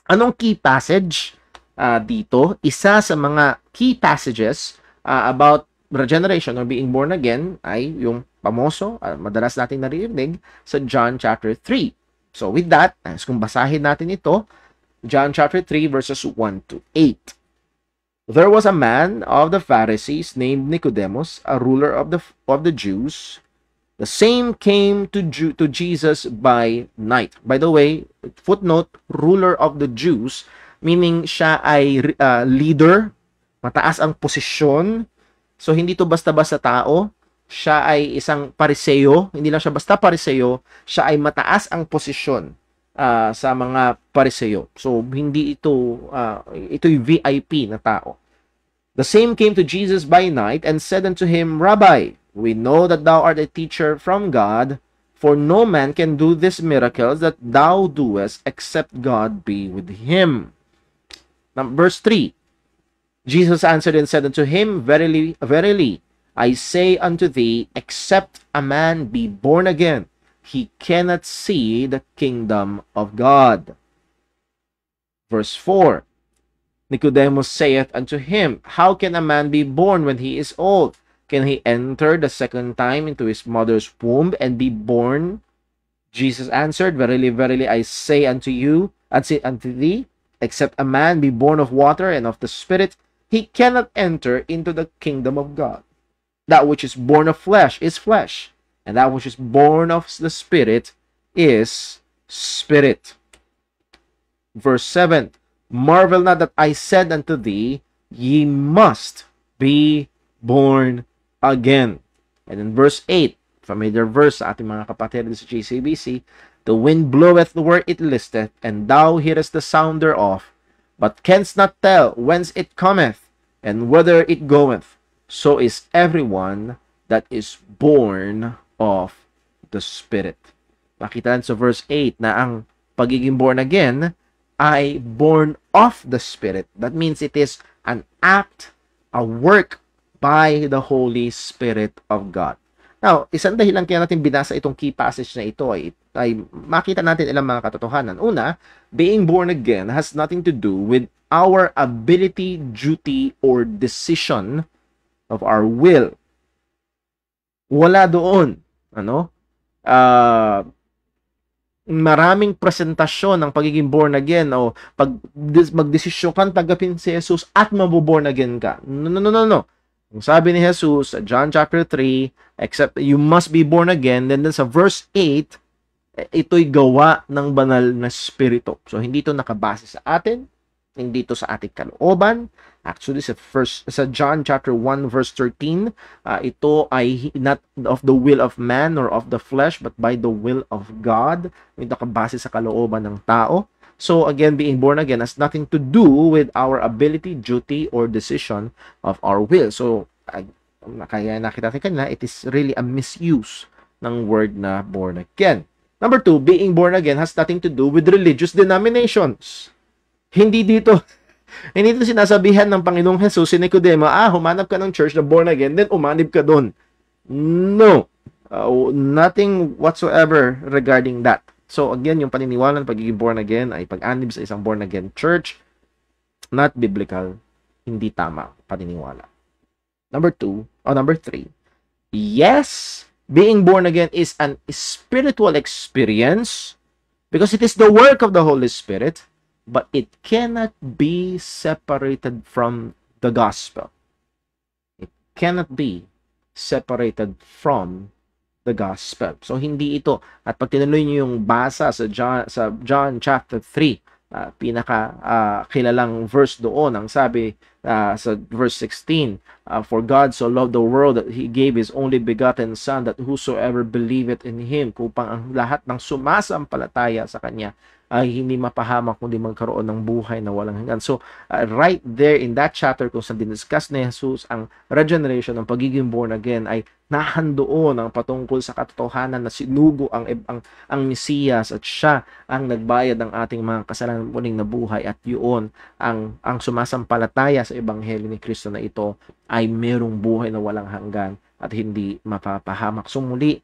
Anong key passage dito? Isa sa mga key passages about regeneration or being born again ay yung pamoso, madalas natin naririnig sa John chapter 3. So with that, kung basahin natin ito, John chapter 3 verses 1 to 8. There was a man of the Pharisees named Nicodemus, a ruler of the Jews. The same came to Jesus by night. By the way, footnote, ruler of the Jews, meaning siya ay leader, mataas ang posisyon. So hindi to basta-basta tao. Siya ay isang pariseo, hindi lang siya basta pariseo, siya ay mataas ang posisyon sa mga pariseo. So hindi ito'y VIP na tao. The same came to Jesus by night and said unto him, Rabbi, we know that thou art a teacher from God, for no man can do these miracles that thou doest except God be with him. Now, verse 3, Jesus answered and said unto him, Verily, verily, I say unto thee, except a man be born again, he cannot see the kingdom of God. Verse 4, Nicodemus saith unto him, How can a man be born when he is old? Can he enter the second time into his mother's womb and be born? Jesus answered, Verily, verily, I say unto thee, except a man be born of water and of the Spirit, he cannot enter into the kingdom of God. That which is born of flesh is flesh, and that which is born of the Spirit is spirit. Verse 7, Marvel not that I said unto thee, ye must be born again. And in verse 8, familiar verse sa ating mga kapatid sa JCBC, the wind bloweth where it listeth, and thou hearest the sound thereof, but canst not tell whence it cometh, and whither it goeth. So is everyone that is born of the Spirit. Makita natin sa verse 8 na ang pagiging born again ay born of the Spirit. That means it is an act, a work by the Holy Spirit of God. Now, isang dahilan kaya natin binasa itong key passage na ito ay makita natin ilang mga katotohanan. Una, being born again has nothing to do with our ability, duty, or decision of our will. Wala doon. Maraming presentasyon ng pagiging born again o pag magdesisyon kang tanggapin si Jesus at mabuborn again ka. No. Kung sabi ni Jesus sa John chapter 3, except you must be born again, then sa verse 8, ito'y gawa ng banal na spirito. So, hindi ito nakabase sa atin, hindi ito sa ating kalooban. Actually, sa John chapter 1 verse 13, ito ay not of the will of man or of the flesh, but by the will of God. Hindi nakabase sa kalooban ng tao. So, again, being born again has nothing to do with our ability, duty, or decision of our will. So, kaya nakita natin kanina, it is really a misuse ng word na born again. Number 2, being born again has nothing to do with religious denominations. Hindi dito sinasabihan ng Panginoong Jesus si Nicodemo, humanap ka ng church na born again, then umanib ka doon. No. Nothing whatsoever regarding that. So, again, yung paniniwala ng pagiging born again ay pag-anib sa isang born again church, not biblical, hindi tama paniniwala. Number 3, yes, being born again is an spiritual experience because it is the work of the Holy Spirit, but it cannot be separated from the gospel. It cannot be separated from the gospel. So, hindi ito. At pag tinuloy niyo yung basa sa John chapter 3, kilalang verse doon, ang sabi sa verse 16, for God so loved the world that He gave His only begotten Son, that whosoever believeth in Him, kupang ang lahat ng sumasampalataya sa Kanya ay hindi mapahamak kundi magkaroon ng buhay na walang hanggan. So, right there in that chapter kung saan diniscuss ni Jesus ang regeneration, ng pagiging born again, ay nahandoon ang patungkol sa katotohanan na sinugo ang Mesiyas at siya ang nagbayad ng ating mga kasalanan muling na buhay, at yun ang sumasampalataya sa ebanghelyo ni Kristo na ito ay merong buhay na walang hanggan at hindi mapapahamak. So muli,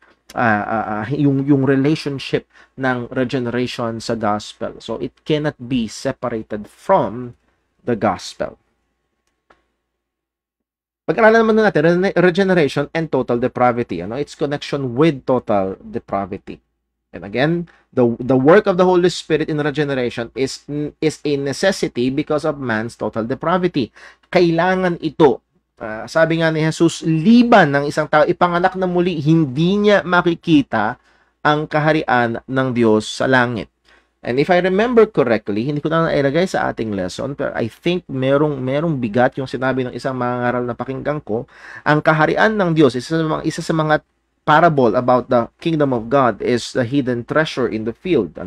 yung relationship ng regeneration sa gospel. So it cannot be separated from the gospel. Pag-aralan naman natin regeneration and total depravity. Its connection with total depravity. And again, the work of the Holy Spirit in regeneration is a necessity because of man's total depravity. Kailangan ito. Sabi nga ni Jesus, liban ng isang tao ipanganak na muli, hindi niya makikita ang kaharian ng Diyos sa langit. And if I remember correctly, hindi ko na nailagay sa ating lesson, pero I think merong bigat yung sinabi ng isang mangangaral na pakinggan ko. Ang kaharian ng Diyos, isa sa mga parable about the kingdom of God is the hidden treasure in the field.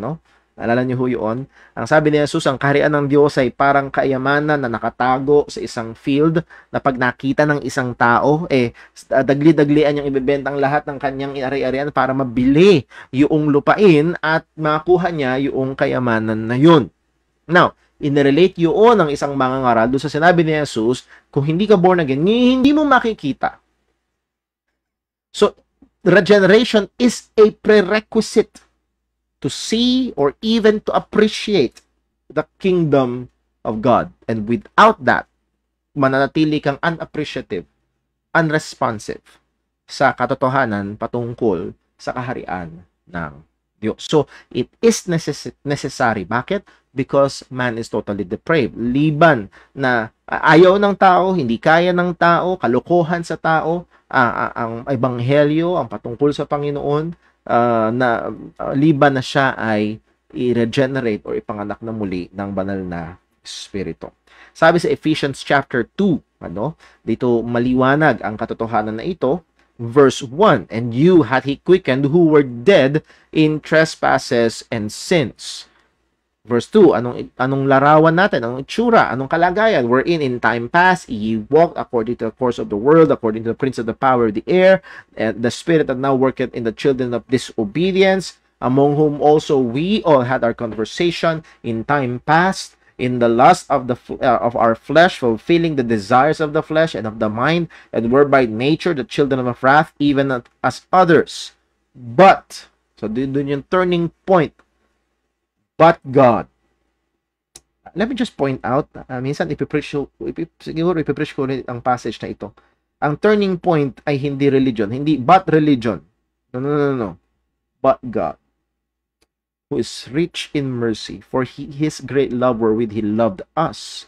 Alala niyo ho yun? Ang sabi ni Jesus, ang kaharian ng Diyos ay parang kayamanan na nakatago sa isang field na pag nakita ng isang tao, dagli-daglian niyang ibebentang lahat ng kanyang ari-arian para mabili yung lupain at makuha niya yung kayamanan na yun. Now, inirelate yun ng isang mangangaral doon sa sinabi ni Jesus, kung hindi ka born again, hindi mo makikita. So, regeneration is a prerequisite to see or even to appreciate the kingdom of God. And without that, mananatili kang unappreciative, unresponsive sa katotohanan patungkol sa kaharian ng Diyos. So, it is necessary. Bakit? Because man is totally depraved. Liban na ayaw ng tao, hindi kaya ng tao, kalokohan sa tao, ang ebanghelyo, ang patungkol sa Panginoon, na liban na siya ay i-regenerate or ipanganak na muli ng banal na Espiritu. Sabi sa Ephesians chapter 2, dito maliwanag ang katotohanan na ito, verse 1, and you hath He quickened who were dead in trespasses and sins. Verse 2, anong larawan natin? Anong itsura? Anong kalagayan? Wherein in time past, ye walked according to the course of the world, according to the prince of the power of the air, and the spirit that now worketh in the children of disobedience, among whom also we all had our conversation in time past, in the lust of of our flesh, fulfilling the desires of the flesh and of the mind, and were by nature the children of wrath, even as others. But, so dun yung turning point, but God. Let me just point out, minsan siguro ipipreach ko rin ang passage na ito. Ang turning point ay hindi religion, hindi but religion. No. But God, who is rich in mercy, for his great love wherewith he loved us,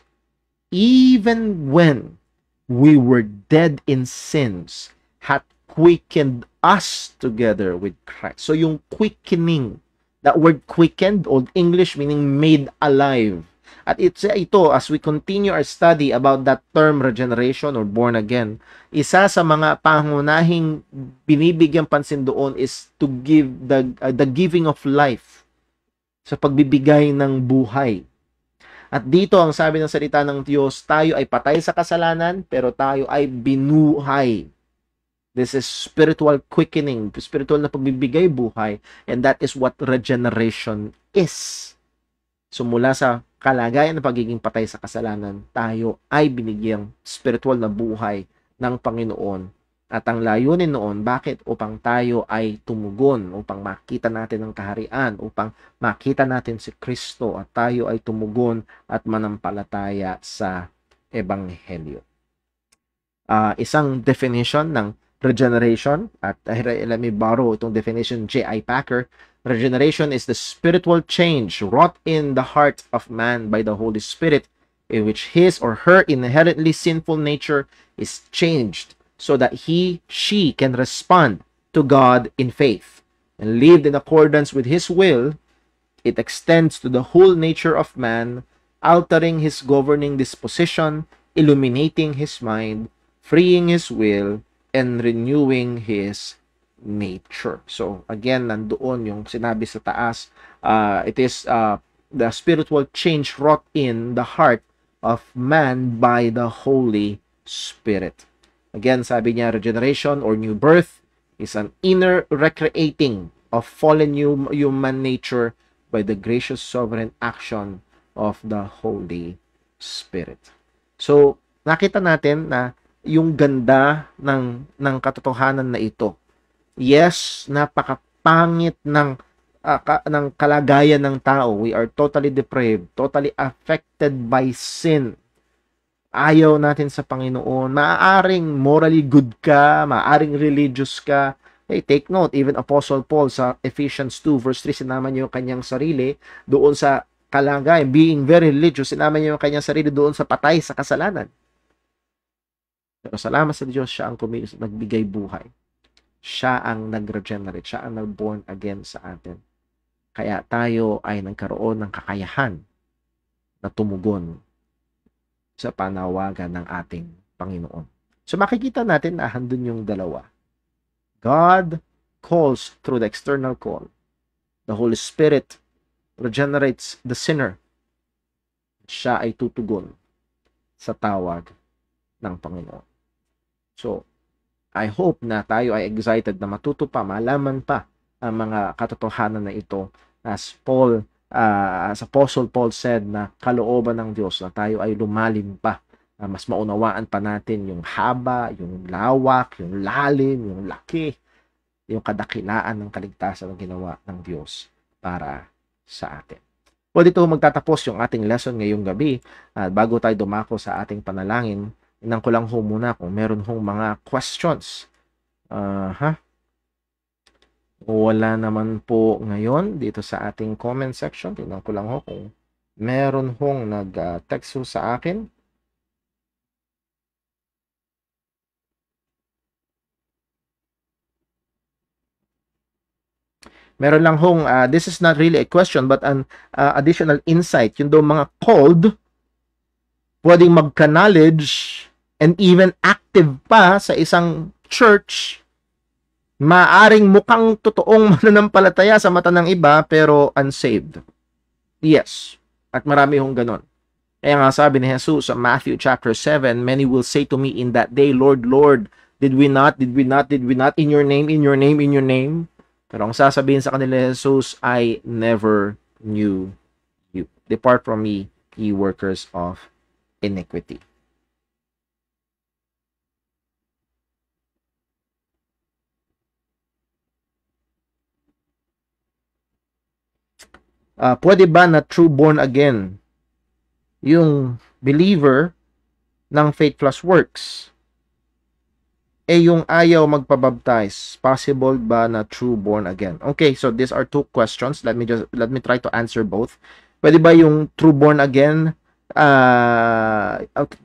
even when we were dead in sins, hath quickened us together with Christ. So yung quickening, that word quickened, Old English meaning made alive. At ito, as we continue our study about that term regeneration or born again, isa sa mga pangunahing binibigyang pansin doon is to give the giving of life, sa pagbibigay ng buhay. At dito ang sabi ng salita ng Diyos, tayo ay patay sa kasalanan, pero tayo ay binuhay. This is spiritual quickening, spiritual na pagbibigay buhay, and that is what regeneration is. So mula sa kalagayan ng pagiging patay sa kasalanan, tayo ay binigyang spiritual na buhay ng Panginoon. At ang layunin noon, bakit? Upang tayo ay tumugon, upang makita natin ang kaharian, upang makita natin si Kristo, at tayo ay tumugon at manampalataya sa Ebanghelyo. Isang definition ng regeneration, at let me borrow itong definition J.I. Packer. Regeneration is the spiritual change wrought in the heart of man by the Holy Spirit, in which his or her inherently sinful nature is changed so that she can respond to God in faith and live in accordance with his will. It extends to the whole nature of man, altering his governing disposition, illuminating his mind, freeing his will, and renewing his nature. So again, nandoon yung sinabi sa taas, it is the spiritual change wrought in the heart of man by the Holy Spirit. Again, sabi niya, regeneration or new birth is an inner recreating of fallen human nature by the gracious sovereign action of the Holy Spirit. So nakita natin na yung ganda ng katotohanan na ito. Yes, napakapangit ng kalagayan ng tao. We are totally depraved, totally affected by sin. Ayaw natin sa Panginoon. Maaaring morally good ka, maaaring religious ka. Hey, take note, even Apostle Paul sa Ephesians 2 verse 3, sinama niya yung kanyang sarili doon sa kalagayan, being very religious, sinama niya yung kanyang sarili doon sa patay sa kasalanan. Pero salamat sa Diyos, siya ang nagbigay buhay. Siya ang nag-regenerate, siya ang nag-born again sa atin. Kaya tayo ay nagkaroon ng kakayahan na tumugon sa panawagan ng ating Panginoon. So makikita natin na handun yung dalawa. God calls through the external call. The Holy Spirit regenerates the sinner. Siya ay tutugon sa tawag ng Panginoon. So, I hope na tayo ay excited na matuto pa, malaman pa ang mga katotohanan na ito. As Apostle Paul said, na kalooban ng Diyos na tayo ay lumalim pa, mas maunawaan pa natin yung haba, yung lawak, yung lalim, yung laki, yung kadakilaan ng kaligtasan na ginawa ng Diyos para sa atin. O dito magtatapos yung ating lesson ngayong gabi. Bago tayo dumako sa ating panalangin, inang ko lang muna kung meron hong mga questions. Wala naman po ngayon dito sa ating comment section. Tingnan ko lang kung meron hong nag-text sa akin. Meron lang hong, this is not really a question but an additional insight. Yung daw mga called, pwedeng magka-knowledge and even active pa sa isang church, maaring mukhang totoong mananampalataya sa mata ng iba pero unsaved. Yes, at marami hong ganon. Kaya nga sabi ni Jesus sa Matthew chapter 7, many will say to me in that day, Lord, Lord, did we not in your name, Pero ang sasabihin sa kanila ni Jesus, I never knew you. Depart from me, ye workers of iniquity. Pwede ba na true born again yung believer ng faith plus works? Yung ayaw magpabaptize, possible ba na true born again? Okay, so these are two questions. Let me try to answer both. Pwede ba yung true born again?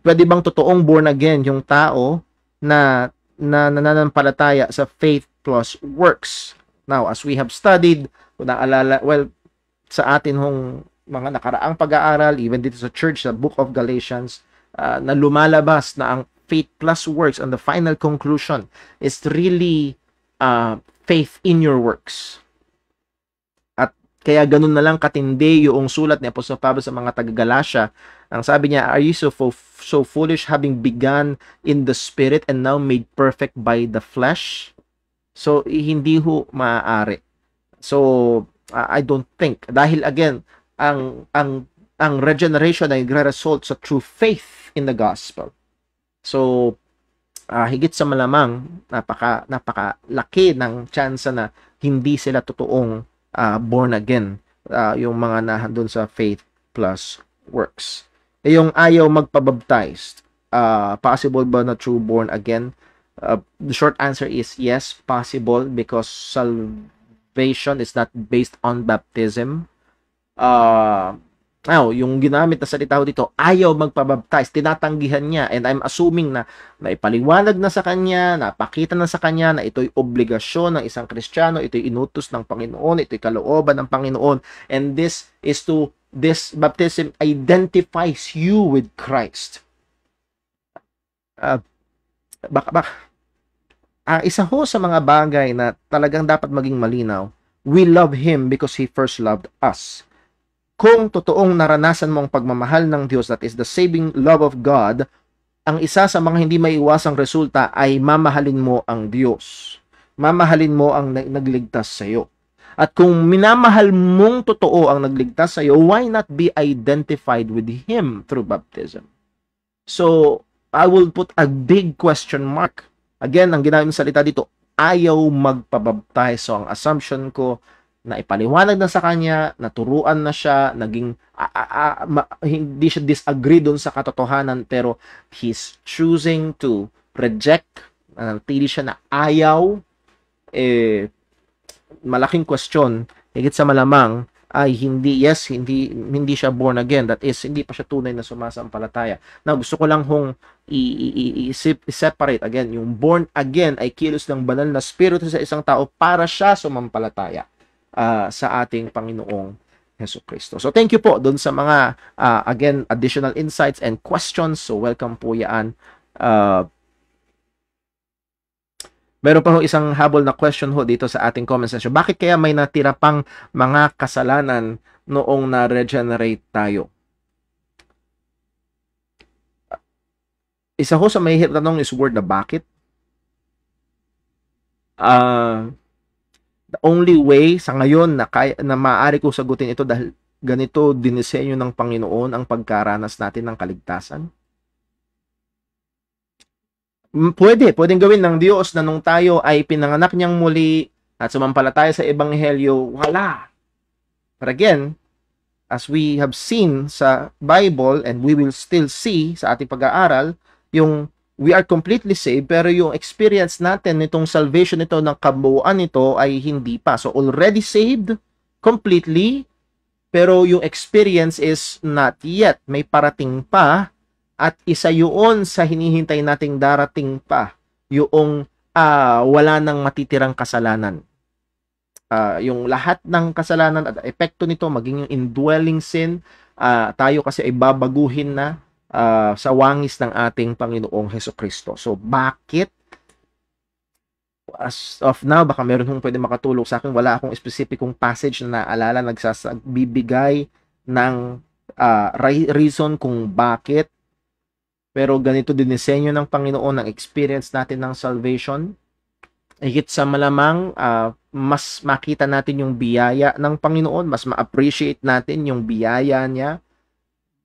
Pwede bang totoong born again yung tao na nananampalataya sa faith plus works? Now, as we have studied, kung naalala, well, sa atin hong mga nakaraang pag-aaral, even dito sa church, sa Book of Galatians, na lumalabas na ang faith plus works and the final conclusion is really faith in your works. At kaya ganun na lang katindi yung sulat ni Apostol Pablo sa mga taga-Galatia. Ang sabi niya, are you so foolish, having begun in the spirit and now made perfect by the flesh? So, hindi ho maaari. So, I don't think, dahil again, ang regeneration ay nagre-result sa true faith in the gospel. So, higit sa malamang, napakalaki ng chance na hindi sila totoong born again, yung mga nahandun sa faith plus works. Yung ayaw magpabaptized, possible ba na true born again? The short answer is yes, possible, because salvation is not based on baptism. Now, yung ginamit na salita dito, ayaw magpabaptize, tinatanggihan niya, and I'm assuming na naipaliwanag na sa kanya, napakita na sa kanya na ito'y obligasyon ng isang Kristiyano, ito'y inutos ng Panginoon, ito'y kalooban ng Panginoon, and this baptism identifies you with Christ. Isa ho sa mga bagay na talagang dapat maging malinaw, we love Him because He first loved us. Kung totoong naranasan mo ang pagmamahal ng Diyos, that is the saving love of God, ang isa sa mga hindi maiwasang resulta ay mamahalin mo ang Diyos. Mamahalin mo ang nagligtas sa iyo. At kung minamahal mong totoo ang nagligtas sa iyo, why not be identified with Him through baptism? So, I will put a big question mark. Again, ang ginamit ng salita dito, ayaw magpabaptize. So, ang assumption ko, na ipaliwanag na sa kanya, naturuan na siya, naging hindi siya disagree doon sa katotohanan, pero he's choosing to reject, nanatili siya na ayaw, malaking question, higit sa malamang, ay hindi siya born again, that is, hindi pa siya tunay na sumasampalataya. Now, gusto ko lang hong i-separate again, yung born again ay kilos ng banal na spirito sa isang tao para siya sumampalataya sa ating Panginoong Jesucristo. So, thank you po doon sa mga, again, additional insights and questions. So, welcome po yan. Meron pa ho isang habol na question ho dito sa ating comment section. Bakit kaya may natira pang mga kasalanan noong na-regenerate tayo? Isa ho sa may tanong is word na bakit. The only way sa ngayon na maaari ko sagutin ito dahil ganito dinisenyo ng Panginoon ang pagkaranas natin ng kaligtasan. Pwedeng gawin ng Diyos na nung tayo ay pinanganak niyang muli at sumampalataya sa Ebanghelyo, wala. But again, as we have seen sa Bible and we will still see sa ating pag-aaral, yung we are completely saved, pero yung experience natin nitong salvation nito, ng kabuuan nito ay hindi pa. So, already saved completely, pero yung experience is not yet. May parating pa, at isa yun sa hinihintay nating darating pa, yung wala nang matitirang kasalanan. Yung lahat ng kasalanan at epekto nito, maging yung indwelling sin, tayo kasi ay babaguhin na sa wangis ng ating Panginoong Jesucristo. So, bakit? As of now, baka meron hong pwede makatulong sa akin. Wala akong specificong passage na naalala, nagbibigay ng reason kung bakit. Pero ganito din disenyo ng Panginoon, ng experience natin ng salvation. Higit sa malamang, mas makita natin yung biyaya ng Panginoon, mas ma-appreciate natin yung biyaya niya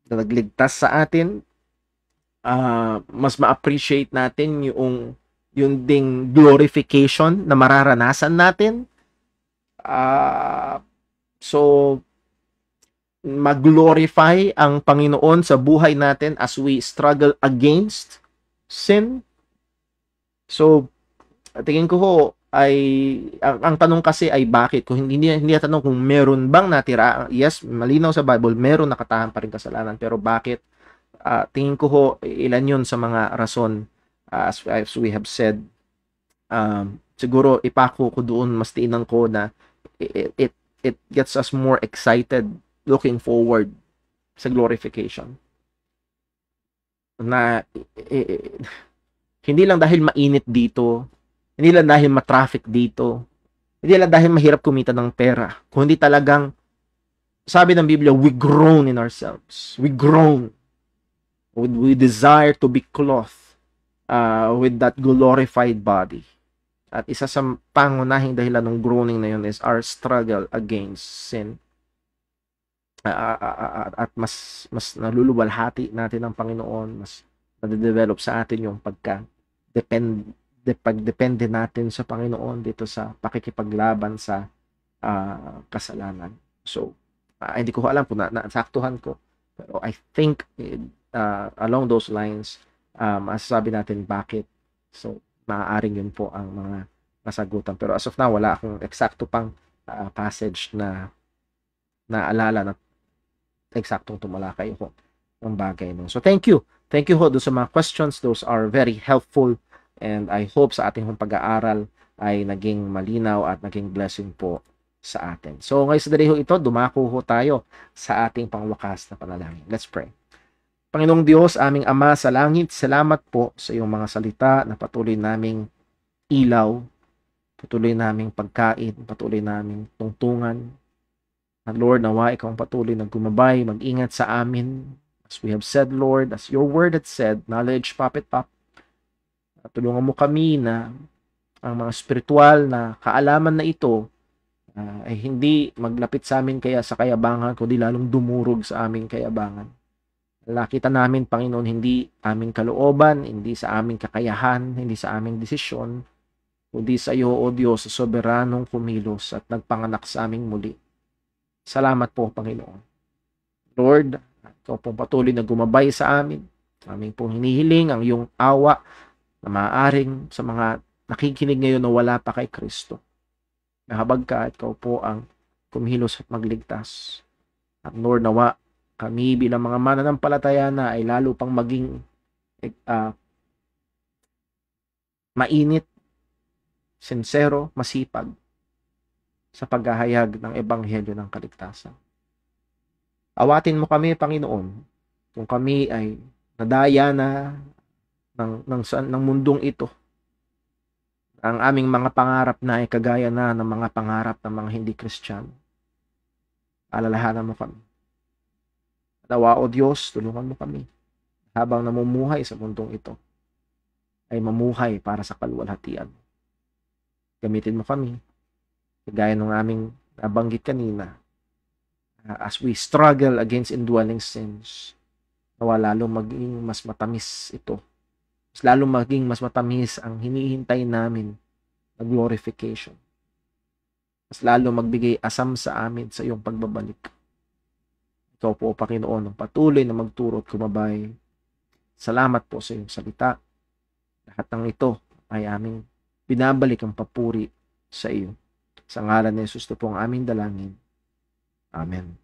na nagligtas sa atin, mas ma-appreciate natin yung ding glorification na mararanasan natin. So, mag-glorify ang Panginoon sa buhay natin as we struggle against sin. So, tingin ko ho, ay ang tanong kasi ay bakit? Kung hindi tanong kung meron bang natira. Yes, malinaw sa Bible, meron nakatahan pa rin kasalanan. Pero bakit? Tingin ko ho, ilan yun sa mga rason. As we have said, siguro ipako ko doon, mas tiinan ko na it gets us more excited looking forward sa glorification. Na hindi lang dahil mainit dito, hindi lang dahil matraffic dito, hindi lang dahil mahirap kumita ng pera, kundi talagang, sabi ng Biblia, we groan in ourselves. We groan. We desire to be clothed with that glorified body. At isa sa pangunahing dahilan ng groaning na yun is our struggle against sin. At mas naluluwalhati natin ang Panginoon, mas nade-develop sa atin yung pagdepende natin sa Panginoon dito sa pakikipaglaban sa kasalanan. So, hindi ko alam kung nasaktuhan ko, pero I think along those lines, masasabi natin bakit. So, maaaring yun po ang mga nasagutan. Pero as of now, wala akong eksakto pang passage na naalala na eksaktong tumalakay ko ng bagay. No? So, thank you. Thank you ho doon sa mga questions. Those are very helpful. And I hope sa ating pag-aaral ay naging malinaw at naging blessing po sa atin. So, ngayon sa dali ho ito, dumako ho tayo sa ating pangwakas na panalangin. Let's pray. Panginoong Diyos, aming Ama sa langit, salamat po sa iyong mga salita na patuloy naming ilaw, patuloy naming pagkain, patuloy naming tungtungan. And Lord, nawa ikaw ang patuloy na gumabay, mag-ingat sa amin. As we have said, Lord, as your word had said, knowledge, puppet, pop. Tulungan mo kami na ang mga spiritual na kaalaman na ito ay hindi maglapit sa amin kaya sa kayabangan, kundi lalong dumurog sa aming kayabangan. Nakita namin, Panginoon, hindi aming kalooban, hindi sa aming kakayahan, hindi sa aming desisyon, kundi sa iyo, O Diyos, sa soberanong kumilos at nagpanganak sa aming muli. Salamat po, Panginoon. Lord, ikaw pong patuloy na gumabay sa amin. Aming pong hinihiling ang iyong awa na maaaring sa mga nakikinig ngayon na wala pa kay Kristo. Nahabag ka at ikaw po ang kumilos at magligtas. At Lord, nawa kami bilang mga mananampalataya na ay lalo pang maging mainit, sincero, masipag sa paghahayag ng ebanghelyo ng kaligtasan. Awatin mo kami, Panginoon, kung kami ay nadaya na ng mundong ito. Ang aming mga pangarap na ay kagaya na ng mga pangarap ng mga hindi Kristiyano. Alalahanan mo kami. Nawa, O Diyos, tulungan mo kami habang namumuhay sa mundong ito ay mamuhay para sa kaluwalhatian. Gamitin mo kami gaya ng aming nabanggit kanina as we struggle against indwelling sins. Nawa lalo maging mas matamis ito. Lalo maging mas matamis ang hinihintay namin na glorification. Mas lalo magbigay asam sa amin sa iyong pagbabalik. Ikaw po, Panginoon, ang patuloy na magturo at kumabay. Salamat po sa iyong salita. Lahat ng ito ay aming binabalik ang papuri sa iyo. Sa ngalan ni Jesus, ito po ang aming dalangin. Amen.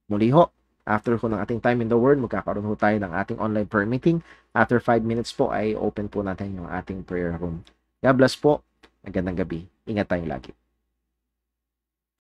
Muli ho, after ho ng ating time in the Word, magkakaroon ho tayo ng ating online prayer meeting. After 5 minutes po ay open po natin yung ating prayer room. God bless po. Magandang gabi. Ingat tayong lagi.